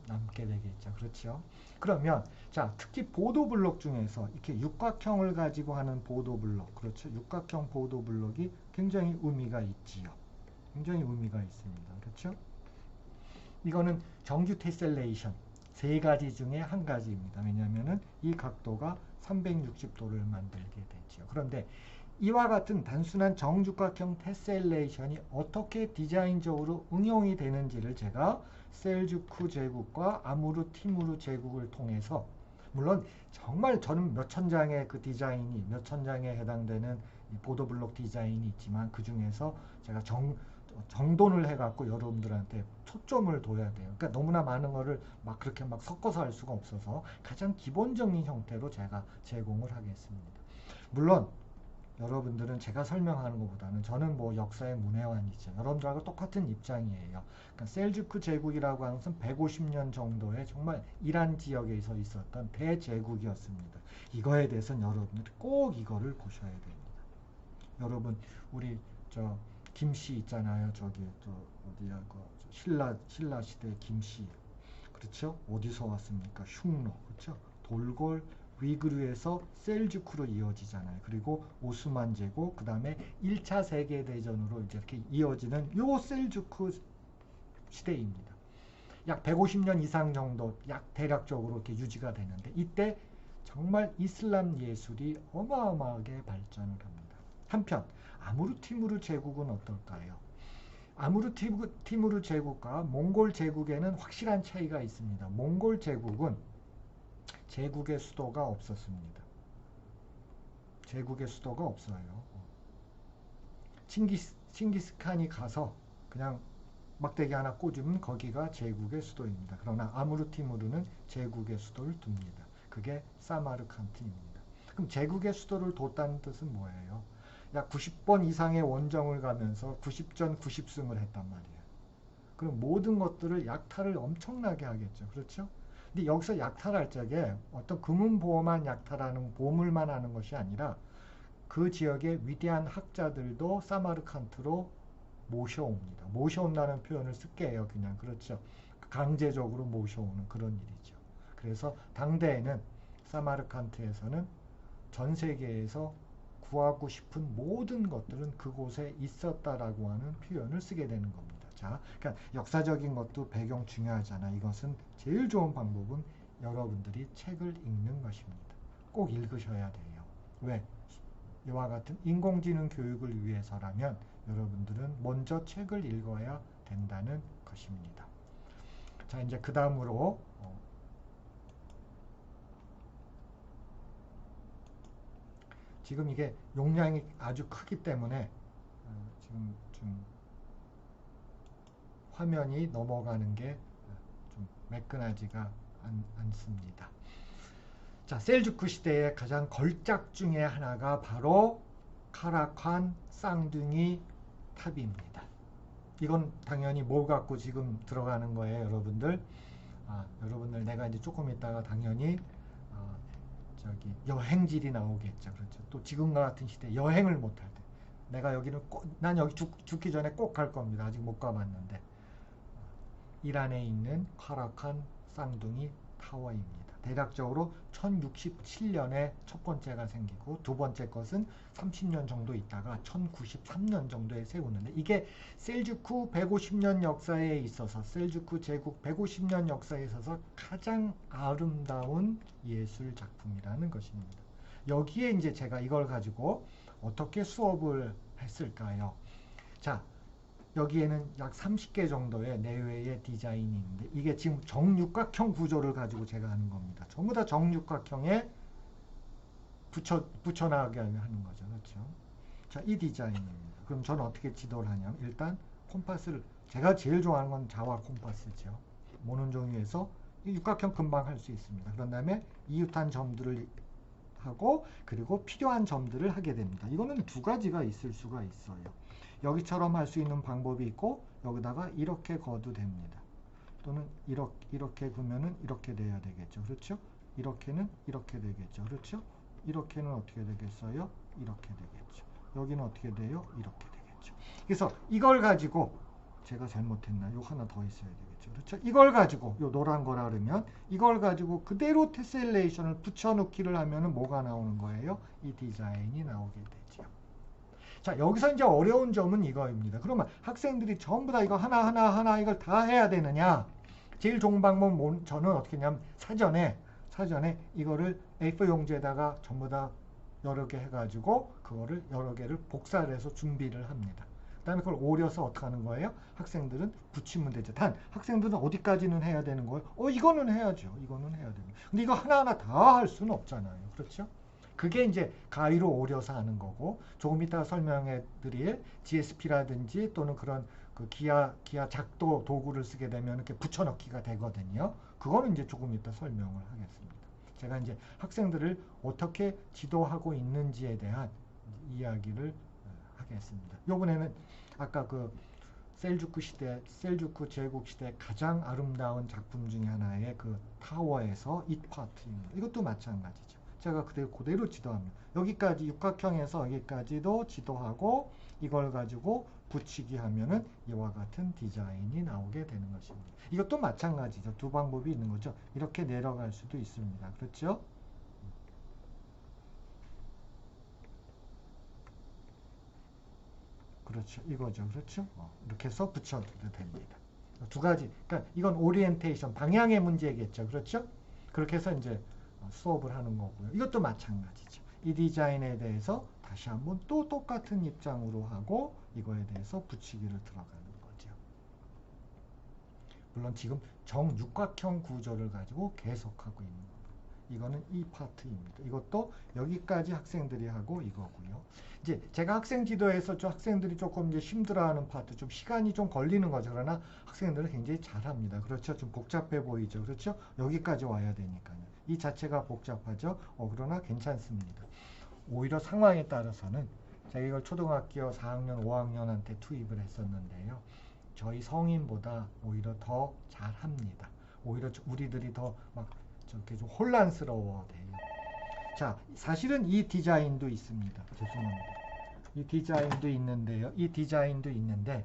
남게 되겠죠. 그렇죠? 그러면 자, 특히 보도블록 중에서 이렇게 육각형을 가지고 하는 보도블록, 그렇죠? 육각형 보도블록이 굉장히 의미가 있지요. 굉장히 의미가 있습니다. 그렇죠? 이거는 정규 테셀레이션 세 가지 중에 한 가지입니다. 왜냐하면은 이 각도가 360도를 만들게 되죠. 그런데 이와 같은 단순한 정육각형 테셀레이션이 어떻게 디자인적으로 응용이 되는지를 제가 셀주크 제국과 아무르 티무르 제국을 통해서, 물론 정말 저는 몇천 장의 그 디자인이, 몇천 장에 해당되는 보도블록 디자인이 있지만 그 중에서 제가 정돈을 해갖고 여러분들한테 초점을 둬야 돼요. 그러니까 너무나 많은 거를 막 그렇게 막 섞어서 할 수가 없어서 가장 기본적인 형태로 제가 제공을 하겠습니다. 물론 여러분들은 제가 설명하는 것보다는 저는 뭐 역사의 문외한이죠. 여러분들하고 똑같은 입장이에요. 그러니까 셀주크 제국이라고 하는 것은 150년 정도의 정말 이란 지역에서 있었던 대제국이었습니다. 이거에 대해서는 여러분들이 꼭 이거를 보셔야 됩니다. 여러분, 우리 김씨 있잖아요. 저기 또 어디야 그 신라 시대 김씨. 그렇죠? 어디서 왔습니까? 흉노. 그렇죠? 돌골 위그르에서 셀주크로 이어지잖아요. 그리고 오스만 제국, 그 다음에 1차 세계대전으로 이제 이렇게 이어지는 요 셀주크 시대입니다. 약 150년 이상 정도 약 대략적으로 이렇게 유지가 되는데 이때 정말 이슬람 예술이 어마어마하게 발전을 합니다. 한편 아무르티무르 제국은 어떨까요? 아무르티무르 제국과 몽골 제국에는 확실한 차이가 있습니다. 몽골 제국은 제국의 수도가 없었습니다. 제국의 수도가 없어요. 칭기스칸이 가서 그냥 막대기 하나 꽂으면 거기가 제국의 수도입니다. 그러나 아무르티무르는 제국의 수도를 둡니다. 그게 사마르칸트입니다. 그럼 제국의 수도를 뒀다는 뜻은 뭐예요? 약 90번 이상의 원정을 가면서 90전 90승을 했단 말이에요. 그럼 모든 것들을 약탈을 엄청나게 하겠죠. 그렇죠? 근데 여기서 약탈할 적에 어떤 금은보호만 약탈하는 보물만 하는 것이 아니라 그 지역의 위대한 학자들도 사마르칸트로 모셔옵니다. 모셔온다는 표현을 쓸게요. 그냥 그렇죠. 강제적으로 모셔오는 그런 일이죠. 그래서 당대에는 사마르칸트에서는 전 세계에서 구하고 싶은 모든 것들은 그곳에 있었다라고 하는 표현을 쓰게 되는 겁니다. 자, 그러니까 역사적인 것도 배경 중요하잖아. 이것은 제일 좋은 방법은 여러분들이 책을 읽는 것입니다. 꼭 읽으셔야 돼요. 왜? 이와 같은 인공지능 교육을 위해서라면 여러분들은 먼저 책을 읽어야 된다는 것입니다. 자, 이제 그 다음으로 지금 이게 용량이 아주 크기 때문에 지금 좀 화면이 넘어가는 게 좀 매끈하지가 않습니다. 자, 셀주크 시대의 가장 걸작 중에 하나가 바로 카라칸 쌍둥이 탑입니다. 이건 당연히 뭘 갖고 지금 들어가는 거예요, 여러분들. 여러분들 내가 이제 조금 있다가 당연히 저기 여행질이 나오겠죠. 그렇죠. 또 지금과 같은 시대 여행을 못할 때 내가 여기는 난 여기 죽기 전에 꼭 갈 겁니다. 아직 못 가봤는데 이란에 있는 카라칸 쌍둥이 타워입니다. 대략적으로 1067년에 첫 번째가 생기고 두 번째 것은 30년 정도 있다가 1093년 정도에 세우는데 이게 셀주크 150년 역사에 있어서 셀주크 제국 150년 역사에 있어서 가장 아름다운 예술 작품이라는 것입니다. 여기에 이제 제가 이걸 가지고 어떻게 수업을 했을까요? 자, 여기에는 약 30개 정도의 내외의 디자인이 있는데 이게 지금 정육각형 구조를 가지고 제가 하는 겁니다. 전부 다 정육각형에 붙여나가게 하는 거죠. 그렇죠? 자, 이 디자인입니다. 그럼 저는 어떻게 지도를 하냐면 일단 콤파스를 제가 제일 좋아하는 건 자와 콤파스죠. 모는 종이에서 이 육각형 금방 할 수 있습니다. 그런 다음에 이웃한 점들을 하고 그리고 필요한 점들을 하게 됩니다. 이거는 두 가지가 있을 수가 있어요. 여기처럼 할 수 있는 방법이 있고 여기다가 이렇게 거도 됩니다. 또는 이렇게 그으면은 이렇게 돼야 되겠죠. 그렇죠? 이렇게는 이렇게 되겠죠. 그렇죠? 이렇게는 어떻게 되겠어요? 이렇게 되겠죠. 여기는 어떻게 돼요? 이렇게 되겠죠. 그래서 이걸 가지고 제가 잘못했나? 요 하나 더 있어야 되겠죠. 그렇죠? 이걸 가지고 요 노란 거라 그러면 이걸 가지고 그대로 테셀레이션을 붙여넣기를 하면은 뭐가 나오는 거예요? 이 디자인이 나오게 되죠. 자, 여기서 이제 어려운 점은 이거입니다. 그러면 학생들이 전부 다 이거 하나 이걸 다 해야 되느냐? 제일 좋은 방법은 저는 어떻게 했냐면 사전에 이거를 A4 용지에다가 전부 다 여러 개 해가지고 그거를 여러 개를 복사를 해서 준비를 합니다. 그 다음에 그걸 오려서 어떻게 하는 거예요? 학생들은 붙이면 되죠. 단 학생들은 어디까지는 해야 되는 거예요? 이거는 해야죠. 이거는 해야 됩니다. 근데 이거 하나하나 다 할 수는 없잖아요. 그렇죠? 그게 이제 가위로 오려서 하는 거고 조금 이따가 설명해 드릴 GSP라든지 또는 그런 그 기아 작도 도구를 쓰게 되면 이렇게 붙여넣기가 되거든요. 그거는 이제 조금 이따 설명을 하겠습니다. 제가 이제 학생들을 어떻게 지도하고 있는지에 대한 이야기를 하겠습니다. 이번에는 아까 그 셀주크 제국 시대 가장 아름다운 작품 중에 하나의 그 타워에서 이 파트입니다. 이것도 마찬가지죠. 제가 그대로 지도합니다. 여기까지 육각형에서 여기까지도 지도하고 이걸 가지고 붙이기 하면은 이와 같은 디자인이 나오게 되는 것입니다. 이것도 마찬가지죠. 두 방법이 있는 거죠. 이렇게 내려갈 수도 있습니다. 그렇죠? 그렇죠. 이거죠. 그렇죠? 이렇게 해서 붙여도 됩니다. 두 가지. 그러니까 이건 오리엔테이션, 방향의 문제겠죠. 그렇죠? 그렇게 해서 이제 수업을 하는 거고요. 이것도 마찬가지죠. 이 디자인에 대해서 다시 한번 또 똑같은 입장으로 하고 이거에 대해서 붙이기를 들어가는 거죠. 물론 지금 정육각형 구조를 가지고 계속하고 있는 겁니다. 이거는 이 파트입니다. 이것도 여기까지 학생들이 하고 이거고요. 이제 제가 학생 지도에서 저 학생들이 조금 이제 힘들어하는 파트, 좀 시간이 좀 걸리는 거죠. 그러나 학생들은 굉장히 잘합니다. 그렇죠? 좀 복잡해 보이죠. 그렇죠? 여기까지 와야 되니까요. 이 자체가 복잡하죠. 그러나 괜찮습니다. 오히려 상황에 따라서는 제가 이걸 초등학교 4학년, 5학년한테 투입을 했었는데요. 저희 성인보다 오히려 더 잘합니다. 오히려 우리들이 더 막 저렇게 좀 혼란스러워돼요. 자, 사실은 이 디자인도 있습니다. 죄송합니다. 이 디자인도 있는데요. 이 디자인도 있는데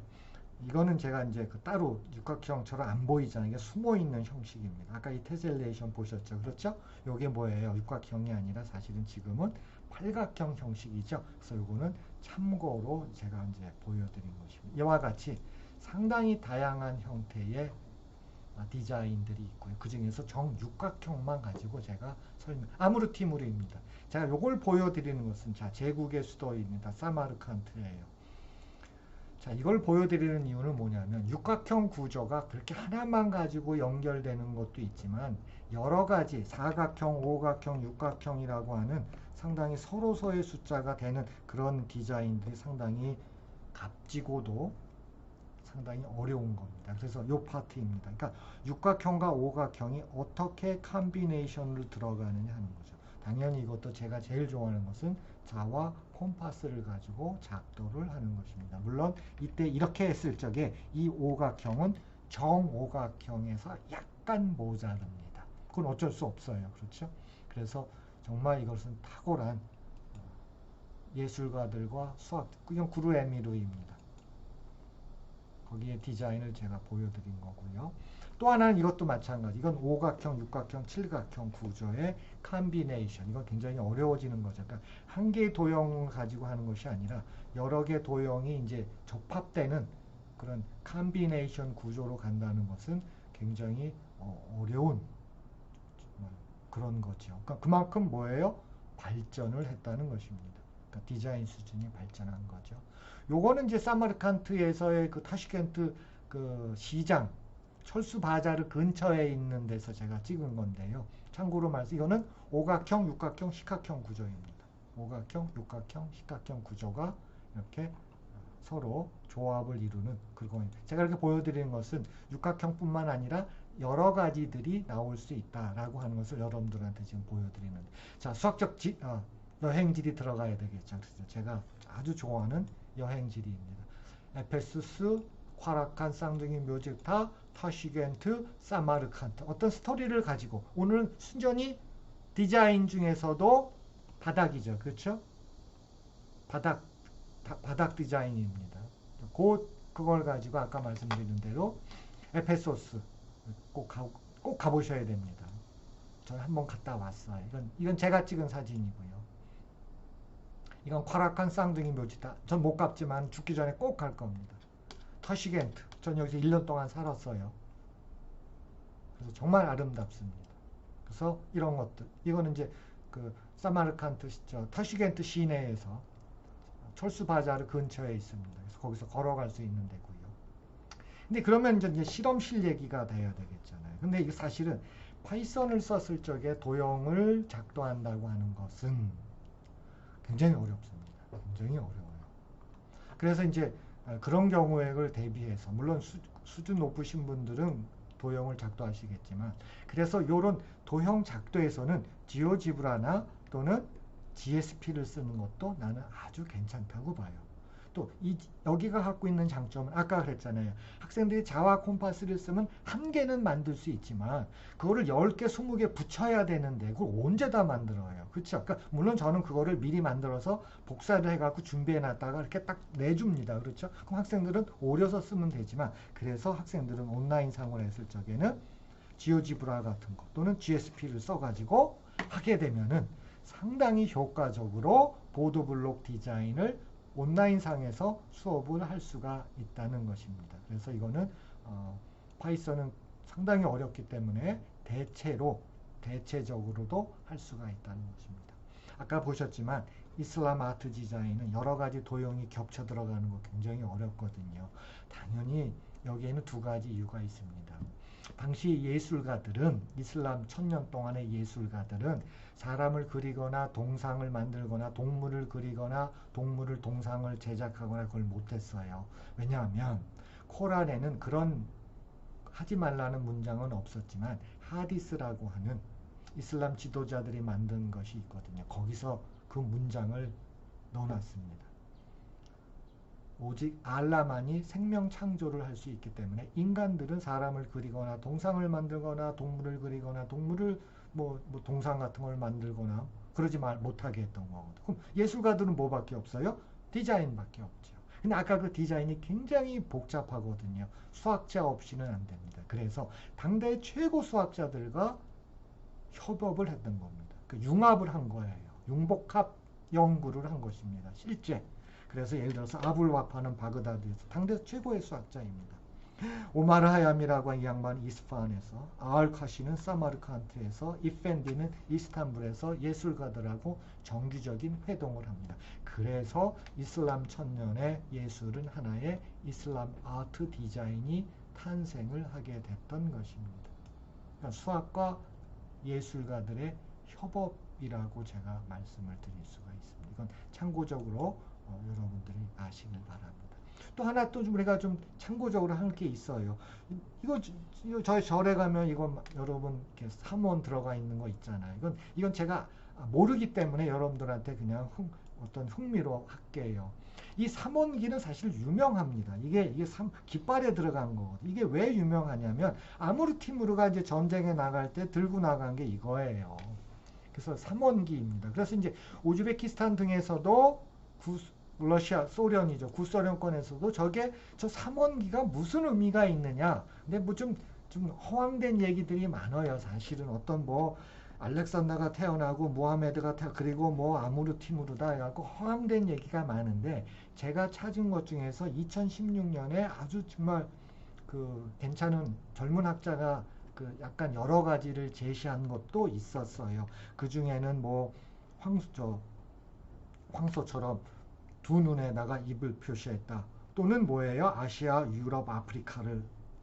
이거는 제가 이제 따로 육각형처럼 안 보이잖아요. 이게 숨어 있는 형식입니다. 아까 이 테셀레이션 보셨죠? 그렇죠? 이게 뭐예요? 육각형이 아니라 사실은 지금은 팔각형 형식이죠. 그래서 이거는 참고로 제가 이제 보여드린 것입니다. 이와 같이 상당히 다양한 형태의 디자인들이 있고요. 그 중에서 정육각형만 가지고 제가 아무르티무르입니다. 제가 이걸 보여드리는 것은 자, 제국의 수도입니다. 사마르칸트예요. 자, 이걸 보여드리는 이유는 뭐냐면 육각형 구조가 그렇게 하나만 가지고 연결되는 것도 있지만 여러 가지 사각형, 오각형, 육각형이라고 하는 상당히 서로서의 숫자가 되는 그런 디자인들이 상당히 값지고도 상당히 어려운 겁니다. 그래서 이 파트입니다. 그러니까 육각형과 오각형이 어떻게 컴비네이션을 들어가느냐 하는 거죠. 당연히 이것도 제가 제일 좋아하는 것은 자와 콤파스를 가지고 작도를 하는 것입니다. 물론 이때 이렇게 했을 적에 이 오각형은 정오각형에서 약간 모자릅니다. 그건 어쩔 수 없어요. 그렇죠? 그래서 정말 이것은 탁월한 예술가들과 수학, 이건 구루에미르입니다. 거기에 디자인을 제가 보여드린 거고요. 또 하나는 이것도 마찬가지. 이건 오각형, 육각형, 칠각형 구조의 컴비네이션. 이건 굉장히 어려워지는 거죠. 그러니까 한 개의 도형을 가지고 하는 것이 아니라 여러 개의 도형이 이제 접합되는 그런 컴비네이션 구조로 간다는 것은 굉장히 어려운 그런 거죠. 그러니까 그만큼 뭐예요? 발전을 했다는 것입니다. 그러니까 디자인 수준이 발전한 거죠. 요거는 이제 사마르칸트에서의 그 타슈켄트 그 시장 철수 바자르 근처에 있는 데서 제가 찍은 건데요. 참고로 말씀 이거는 오각형, 육각형, 식각형 구조입니다. 오각형, 육각형, 식각형 구조가 이렇게 서로 조합을 이루는 그거입니다. 제가 이렇게 보여드리는 것은 육각형뿐만 아니라 여러 가지들이 나올 수 있다라고 하는 것을 여러분들한테 지금 보여드리는데, 자, 수학적 여행지리 들어가야 되겠죠. 그래서 제가 아주 좋아하는 여행지리입니다. 에페수스, 화라칸, 쌍둥이 묘직타, 타시겐트, 사마르칸트. 어떤 스토리를 가지고 오늘 순전히 디자인 중에서도 바닥이죠. 그렇죠? 바닥 디자인입니다. 그걸 가지고 아까 말씀드린 대로 에페소스 꼭 가보셔야 됩니다. 저는 한번 갔다 왔어요. 이건 제가 찍은 사진이고요. 이건 콰라칸 쌍둥이 묘지다. 전 못 갔지만 죽기 전에 꼭 갈 겁니다. 터시겐트. 전 여기서 1년 동안 살았어요. 그래서 정말 아름답습니다. 그래서 이런 것들. 이거는 이제 그 사마르칸트 터시겐트 시내에서 철수 바자르 근처에 있습니다. 그래서 거기서 걸어갈 수 있는 데고요. 근데 그러면 이제 실험실 얘기가 돼야 되겠잖아요. 근데 이게 사실은 파이썬을 썼을 적에 도형을 작도한다고 하는 것은 굉장히 어렵습니다. 굉장히 어려워요. 그래서 이제 그런 경우에 대비해서 물론 수준 높으신 분들은 도형을 작도하시겠지만 그래서 이런 도형 작도에서는 지오지브라나 또는 GSP를 쓰는 것도 나는 아주 괜찮다고 봐요. 또 여기가 갖고 있는 장점은 아까 그랬잖아요. 학생들이 자와 콤파스를 쓰면 한 개는 만들 수 있지만 그거를 10개, 20개 붙여야 되는데 그걸 언제 다 만들어요. 그렇죠? 그러니까 물론 저는 그거를 미리 만들어서 복사를 해갖고 준비해놨다가 이렇게 딱 내줍니다. 그렇죠? 그럼 학생들은 오려서 쓰면 되지만 그래서 학생들은 온라인상으로 했을 적에는 지오지브라 같은 거 또는 GSP를 써가지고 하게 되면은 상당히 효과적으로 보드블록 디자인을 온라인상에서 수업을 할 수가 있다는 것입니다. 그래서 이거는 파이썬은 상당히 어렵기 때문에 대체적으로도 할 수가 있다는 것입니다. 아까 보셨지만 이슬람 아트 디자인은 여러 가지 도형이 겹쳐 들어가는 거 굉장히 어렵거든요. 당연히 여기에는 두 가지 이유가 있습니다. 당시 예술가들은 이슬람 1000년 동안의 예술가들은 사람을 그리거나 동상을 만들거나 동물을 그리거나 동물을 동상을 제작하거나 그걸 못했어요. 왜냐하면 코란에는 그런 하지 말라는 문장은 없었지만 하디스라고 하는 이슬람 지도자들이 만든 것이 있거든요. 거기서 그 문장을 넣어놨습니다. 오직 알라만이 생명 창조를 할 수 있기 때문에 인간들은 사람을 그리거나 동상을 만들거나 동물을 그리거나 동물을 뭐 동상 같은 걸 만들거나 그러지 못하게 했던 거거든요. 그럼 예술가들은 뭐밖에 없어요? 디자인밖에 없죠. 근데 아까 그 디자인이 굉장히 복잡하거든요. 수학자 없이는 안 됩니다. 그래서 당대의 최고 수학자들과 협업을 했던 겁니다. 그 융합을 한 거예요. 융복합 연구를 한 것입니다. 실제. 그래서 예를 들어서 아불 와파는 바그다드에서 당대 최고의 수학자입니다. 오마르 하얌이라고 하는 이 양반 이스파한에서, 아알카시는 사마르칸트에서, 이펜디는 이스탄불에서 예술가들하고 정기적인 회동을 합니다. 그래서 이슬람 천년의 예술은 하나의 이슬람 아트 디자인이 탄생을 하게 됐던 것입니다. 그러니까 수학과 예술가들의 협업이라고 제가 말씀을 드릴 수가 있습니다. 이건 참고적으로 여러분들이 아시길 바랍니다. 또 하나 또 우리가 좀 참고적으로 할 게 있어요. 이거 저희 절에 가면 이거 여러분 이렇게 삼원 들어가 있는 거 있잖아요. 이건 제가 모르기 때문에 여러분들한테 그냥 어떤 흥미로 할게요. 이 삼원기는 사실 유명합니다. 이게 깃발에 들어간 거거든요. 이게 왜 유명하냐면 아무르티무르가 이제 전쟁에 나갈 때 들고 나간 게 이거예요. 그래서 삼원기입니다. 그래서 이제 우즈베키스탄 등에서도 러시아, 소련이죠. 구소련권에서도 저 삼원기가 무슨 의미가 있느냐. 근데 뭐 좀 허황된 얘기들이 많아요. 사실은 어떤 알렉산더가 태어나고 모하메드가 그리고 아무르티무르다 해갖고 허황된 얘기가 많은데 제가 찾은 것 중에서 2016년에 아주 정말 괜찮은 젊은 학자가 약간 여러 가지를 제시한 것도 있었어요. 그 중에는 황소처럼 두 눈에다가 입을 표시했다. 또는 뭐예요? 아시아, 유럽, 아프리카를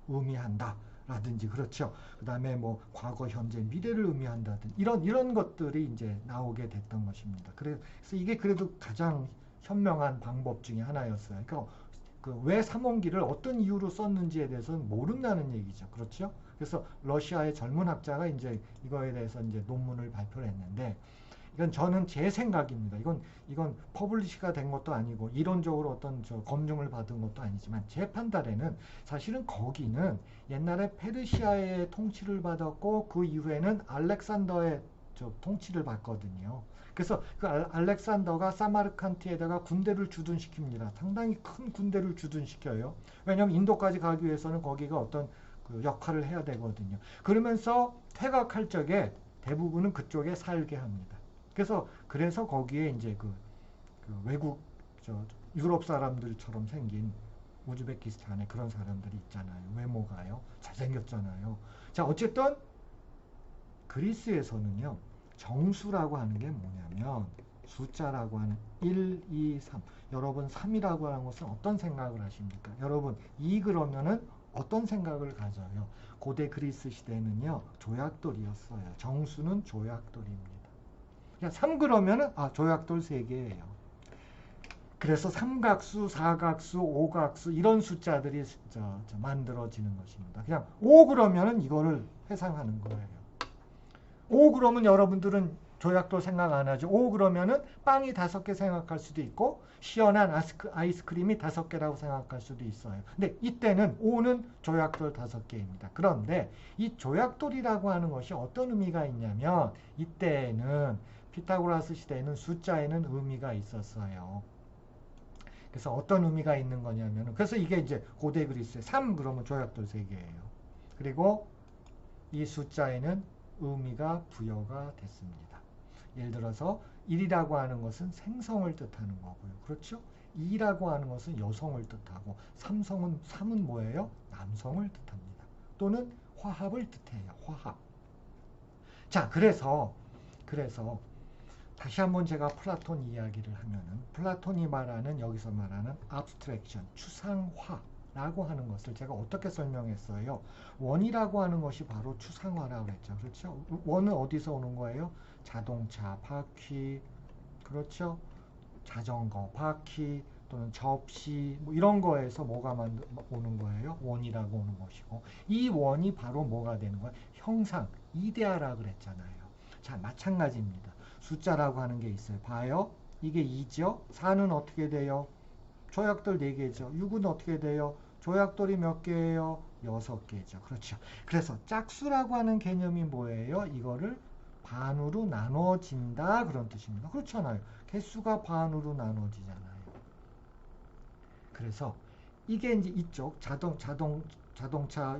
의미한다. 라든지 그렇죠. 그 다음에 과거, 현재, 미래를 의미한다든지 이런 것들이 이제 나오게 됐던 것입니다. 그래서 이게 그래도 가장 현명한 방법 중에 하나였어요. 그러니까 왜 삼원기를 어떤 이유로 썼는지에 대해서는 모른다는 얘기죠. 그렇죠? 그래서 러시아의 젊은 학자가 이제 이거에 대해서 이제 논문을 발표를 했는데 이건 저는 제 생각입니다. 이건 퍼블리시가 된 것도 아니고 이론적으로 어떤 검증을 받은 것도 아니지만 제 판단에는 사실은 거기는 옛날에 페르시아의 통치를 받았고 그 이후에는 알렉산더의 통치를 받거든요. 그래서 그 알렉산더가 사마르칸트에다가 군대를 주둔시킵니다. 상당히 큰 군대를 주둔시켜요. 왜냐하면 인도까지 가기 위해서는 거기가 어떤 역할을 해야 되거든요. 그러면서 퇴각할 적에 대부분은 그쪽에 살게 합니다. 그래서 거기에 이제 외국 유럽 사람들처럼 생긴 우즈베키스탄에 그런 사람들이 있잖아요. 외모가요. 잘생겼잖아요. 자, 어쨌든 그리스에서는요. 정수라고 하는 게 뭐냐면 숫자라고 하는 1, 2, 3. 여러분 3이라고 하는 것은 어떤 생각을 하십니까? 여러분 2 그러면은 어떤 생각을 가져요? 고대 그리스 시대는요. 조약돌이었어요. 정수는 조약돌입니다. 3 그러면은 조약돌 3개예요. 그래서 삼각수, 사각수, 오각수 이런 숫자들이 만들어지는 것입니다. 그냥 5 그러면은 이거를 회상하는 거예요. 5 그러면 여러분들은 조약돌 생각 안 하죠. 오 그러면은 빵이 5개 생각할 수도 있고 시원한 아이스크림이 5개라고 생각할 수도 있어요. 근데 이때는 오는 조약돌 5개입니다. 그런데 이 조약돌이라고 하는 것이 어떤 의미가 있냐면 이때는 피타고라스 시대에는 숫자에는 의미가 있었어요. 그래서 어떤 의미가 있는 거냐면 그래서 이게 이제 고대 그리스의 3 그러면 조약돌 3개예요. 그리고 이 숫자에는 의미가 부여가 됐습니다. 예를 들어서 1이라고 하는 것은 생성을 뜻하는 거고요. 그렇죠? 2라고 하는 것은 여성을 뜻하고 3은 뭐예요? 남성을 뜻합니다. 또는 화합을 뜻해요. 화합. 자, 그래서 다시 한번 제가 플라톤 이야기를 하면은 플라톤이 말하는 여기서 말하는 abstraction, 추상화라고 하는 것을 제가 어떻게 설명했어요? 원이라고 하는 것이 바로 추상화라고 했죠. 그렇죠? 원은 어디서 오는 거예요? 자동차, 바퀴, 그렇죠? 자전거, 바퀴 또는 접시 뭐 이런 거에서 뭐가 오는 거예요? 원이라고 오는 것이고 이 원이 바로 뭐가 되는 거예요? 형상, 이데아라 그랬잖아요. 자, 마찬가지입니다. 숫자라고 하는 게 있어요. 봐요. 이게 2죠. 4는 어떻게 돼요? 조약돌 4개죠. 6은 어떻게 돼요? 조약돌이 몇 개예요? 6개죠. 그렇죠. 그래서 짝수라고 하는 개념이 뭐예요? 이거를 반으로 나눠진다 그런 뜻입니다. 그렇잖아요. 개수가 반으로 나눠지잖아요. 그래서 이게 이제 이쪽 자동차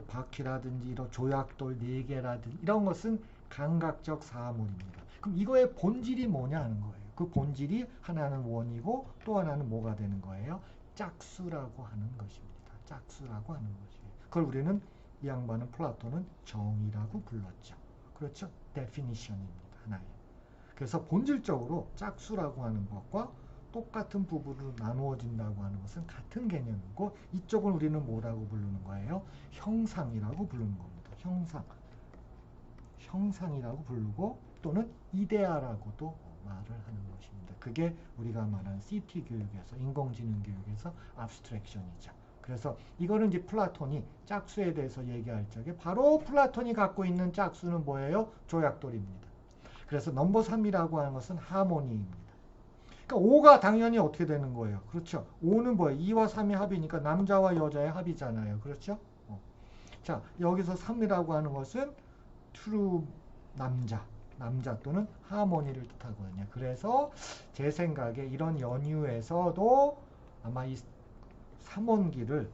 바퀴라든지 이런 조약돌 4개라든지 이런 것은 감각적 사물입니다. 그럼 이거의 본질이 뭐냐 하는 거예요. 그 본질이 하나는 원이고 또 하나는 뭐가 되는 거예요? 짝수라고 하는 것입니다. 짝수라고 하는 것이에요. 그걸 우리는 이 양반은 플라톤은 정의라고 불렀죠. 그렇죠? definition입니다. 하나의. 그래서 본질적으로 짝수라고 하는 것과 똑같은 부분으로 나누어진다고 하는 것은 같은 개념이고 이쪽을 우리는 뭐라고 부르는 거예요? 형상이라고 부르는 겁니다. 형상이라고 부르고 또는 이데아라고도 말을 하는 것입니다. 그게 우리가 말하는 CT 교육에서 인공지능 교육에서 abstraction이죠. 그래서 이거는 이제 플라톤이 짝수에 대해서 얘기할 적에 바로 플라톤이 갖고 있는 짝수는 뭐예요? 조약돌입니다. 그래서 넘버 3이라고 하는 것은 하모니입니다. 그러니까 5가 당연히 어떻게 되는 거예요? 그렇죠. 5는 뭐예요? 2와 3이 합이니까 남자와 여자의 합이잖아요. 그렇죠? 자, 여기서 3이라고 하는 것은 true 남자 또는 하모니를 뜻하거든요. 그래서 제 생각에 이런 연유에서도 아마 이 3원기를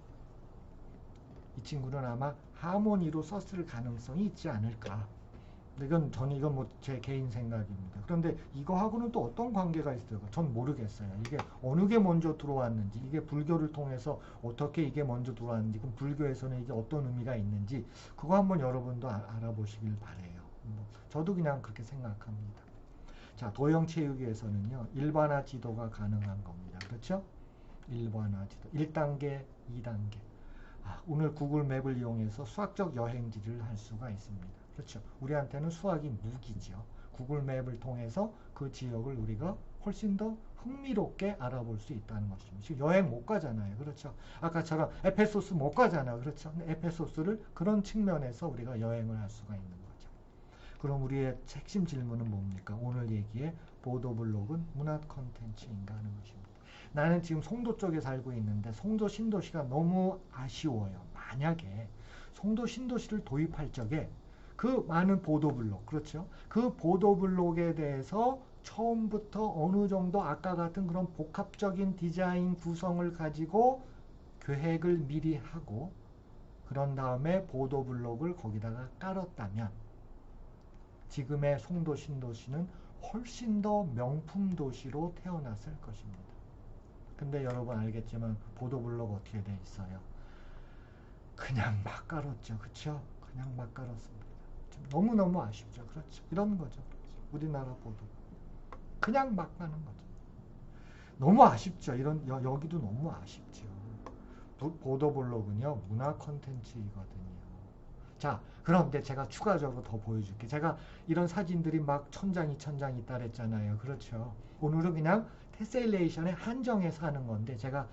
이 친구는 아마 하모니로 썼을 가능성이 있지 않을까. 이건 뭐 제 개인 생각입니다. 그런데 이거하고는 또 어떤 관계가 있어요? 전 모르겠어요. 이게 어느 게 먼저 들어왔는지, 이게 불교를 통해서 어떻게 이게 먼저 들어왔는지, 그럼 불교에서는 이게 어떤 의미가 있는지, 그거 한번 여러분도 알아보시길 바래요. 저도 그냥 그렇게 생각합니다. 자, 도형체육에서는요, 일반화 지도가 가능한 겁니다. 그렇죠? 일반화 지도. 1단계, 2단계. 오늘 구글 맵을 이용해서 수학적 여행지를 할 수가 있습니다. 그렇죠. 우리한테는 수학이 무기죠. 구글 맵을 통해서 그 지역을 우리가 훨씬 더 흥미롭게 알아볼 수 있다는 것입니다. 지금 여행 못 가잖아요. 그렇죠. 아까처럼 에페소스 못 가잖아요. 그렇죠. 근데 에페소스를 그런 측면에서 우리가 여행을 할 수가 있는 거죠. 그럼 우리의 핵심 질문은 뭡니까? 오늘 얘기의 보도블록은 문화 콘텐츠인가 하는 것입니다. 나는 지금 송도 쪽에 살고 있는데 송도 신도시가 너무 아쉬워요. 만약에 송도 신도시를 도입할 적에 그 많은 보도블록, 그렇죠? 그 보도블록에 대해서 처음부터 어느 정도 아까 같은 그런 복합적인 디자인 구성을 가지고 계획을 미리 하고 그런 다음에 보도블록을 거기다가 깔았다면 지금의 송도 신도시는 훨씬 더 명품 도시로 태어났을 것입니다. 근데 여러분 알겠지만 보도블록 어떻게 돼 있어요? 그냥 막 깔았죠. 그렇죠? 그냥 막 깔았습니다. 너무너무 아쉽죠. 그렇죠. 이런 거죠. 우리나라 보도. 그냥 막 가는 거죠. 너무 아쉽죠. 여기도 너무 아쉽죠. 보도블록은요, 문화 콘텐츠이거든요. 자, 그런데 제가 추가적으로 더 보여줄게요. 제가 이런 사진들이 막 천장, 2천장 있다 그랬잖아요. 그렇죠. 오늘은 그냥 테셀레이션에 한정해서 하는 건데, 제가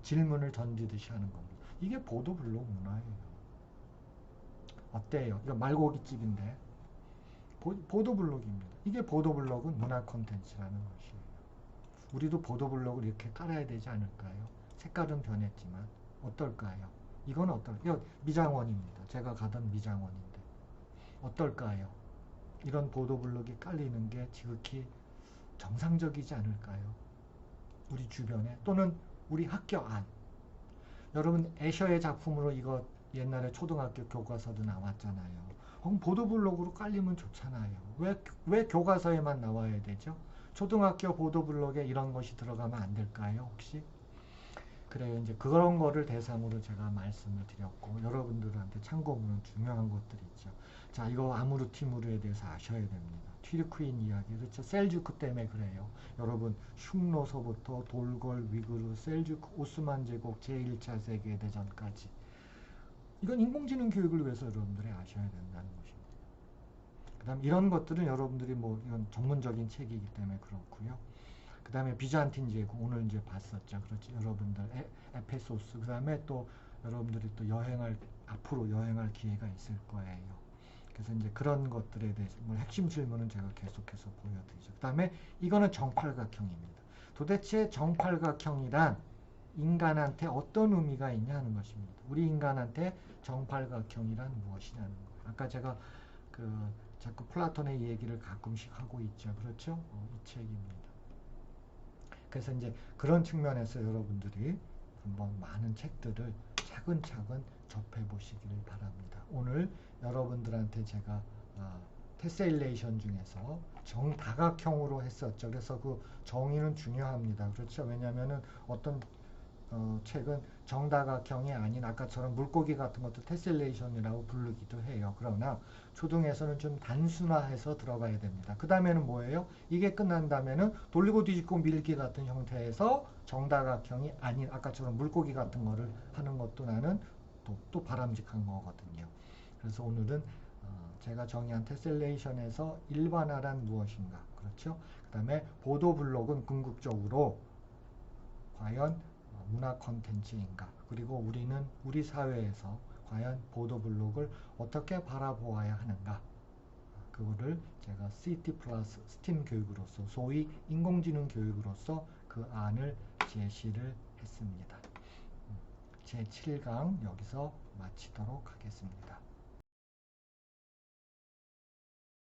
질문을 던지듯이 하는 겁니다. 이게 보도블록 문화예요. 어때요? 이거 말고기집인데 보도블록입니다. 이게 보도블록은 문화 콘텐츠라는 것이에요. 우리도 보도블록을 이렇게 깔아야 되지 않을까요? 색깔은 변했지만 어떨까요? 이건 어떨까요? 미장원입니다. 제가 가던 미장원인데 어떨까요? 이런 보도블록이 깔리는 게 지극히 정상적이지 않을까요? 우리 주변에 또는 우리 학교 안. 여러분 애셔의 작품으로 이거 옛날에 초등학교 교과서도 나왔잖아요. 보도블록으로 깔리면 좋잖아요. 왜 교과서에만 나와야 되죠? 초등학교 보도블록에 이런 것이 들어가면 안 될까요? 혹시? 그래요. 이제 그런 거를 대상으로 제가 말씀을 드렸고 여러분들한테 참고문은 중요한 것들이 있죠. 자, 이거 아무르티무르에 대해서 아셔야 됩니다. 튀르크인 이야기, 그렇죠? 셀주크 때문에 그래요. 여러분 흉노서부터 돌골, 위그르, 셀주크, 오스만 제국 제1차 세계대전까지 이건 인공지능 교육을 위해서 여러분들이 아셔야 된다는 것입니다. 그 다음 이런 것들은 여러분들이 뭐 이건 전문적인 책이기 때문에 그렇고요. 그 다음에 비잔틴 제국 오늘 이제 봤었죠. 그렇지 여러분들 에페소스 그 다음에 또 여러분들이 또 앞으로 여행할 기회가 있을 거예요. 그래서 이제 그런 것들에 대해서 뭐 핵심 질문은 제가 계속해서 보여드리죠. 그 다음에 이거는 정팔각형입니다. 도대체 정팔각형이란 인간한테 어떤 의미가 있냐 하는 것입니다. 우리 인간한테 정팔각형이란 무엇이냐는 거예요. 아까 제가 자꾸 플라톤의 얘기를 가끔씩 하고 있죠. 그렇죠? 이 책입니다. 그래서 이제 그런 측면에서 여러분들이 한번 많은 책들을 차근차근 접해보시기를 바랍니다. 오늘 여러분들한테 제가 테셀레이션 중에서 정다각형으로 했었죠. 그래서 그 정의는 중요합니다. 그렇죠? 왜냐하면은 어떤 책은 정다각형이 아닌 아까처럼 물고기 같은 것도 테셀레이션이라고 부르기도 해요. 그러나 초등에서는 좀 단순화해서 들어가야 됩니다. 그 다음에는 뭐예요? 이게 끝난 다음에는 돌리고 뒤집고 밀기 같은 형태에서 정다각형이 아닌 아까처럼 물고기 같은 거를 하는 것도 나는 또 바람직한 거거든요. 그래서 오늘은 제가 정의한 테셀레이션에서 일반화란 무엇인가, 그렇죠? 그 다음에 보도블록은 궁극적으로 과연 문화 콘텐츠인가, 그리고 우리는 우리 사회에서 과연 보도블록을 어떻게 바라보아야 하는가, 그거를 제가 CT 플러스 스팀 교육으로서 소위 인공지능 교육으로서 그 안을 제시를 했습니다. 제 7강 여기서 마치도록 하겠습니다.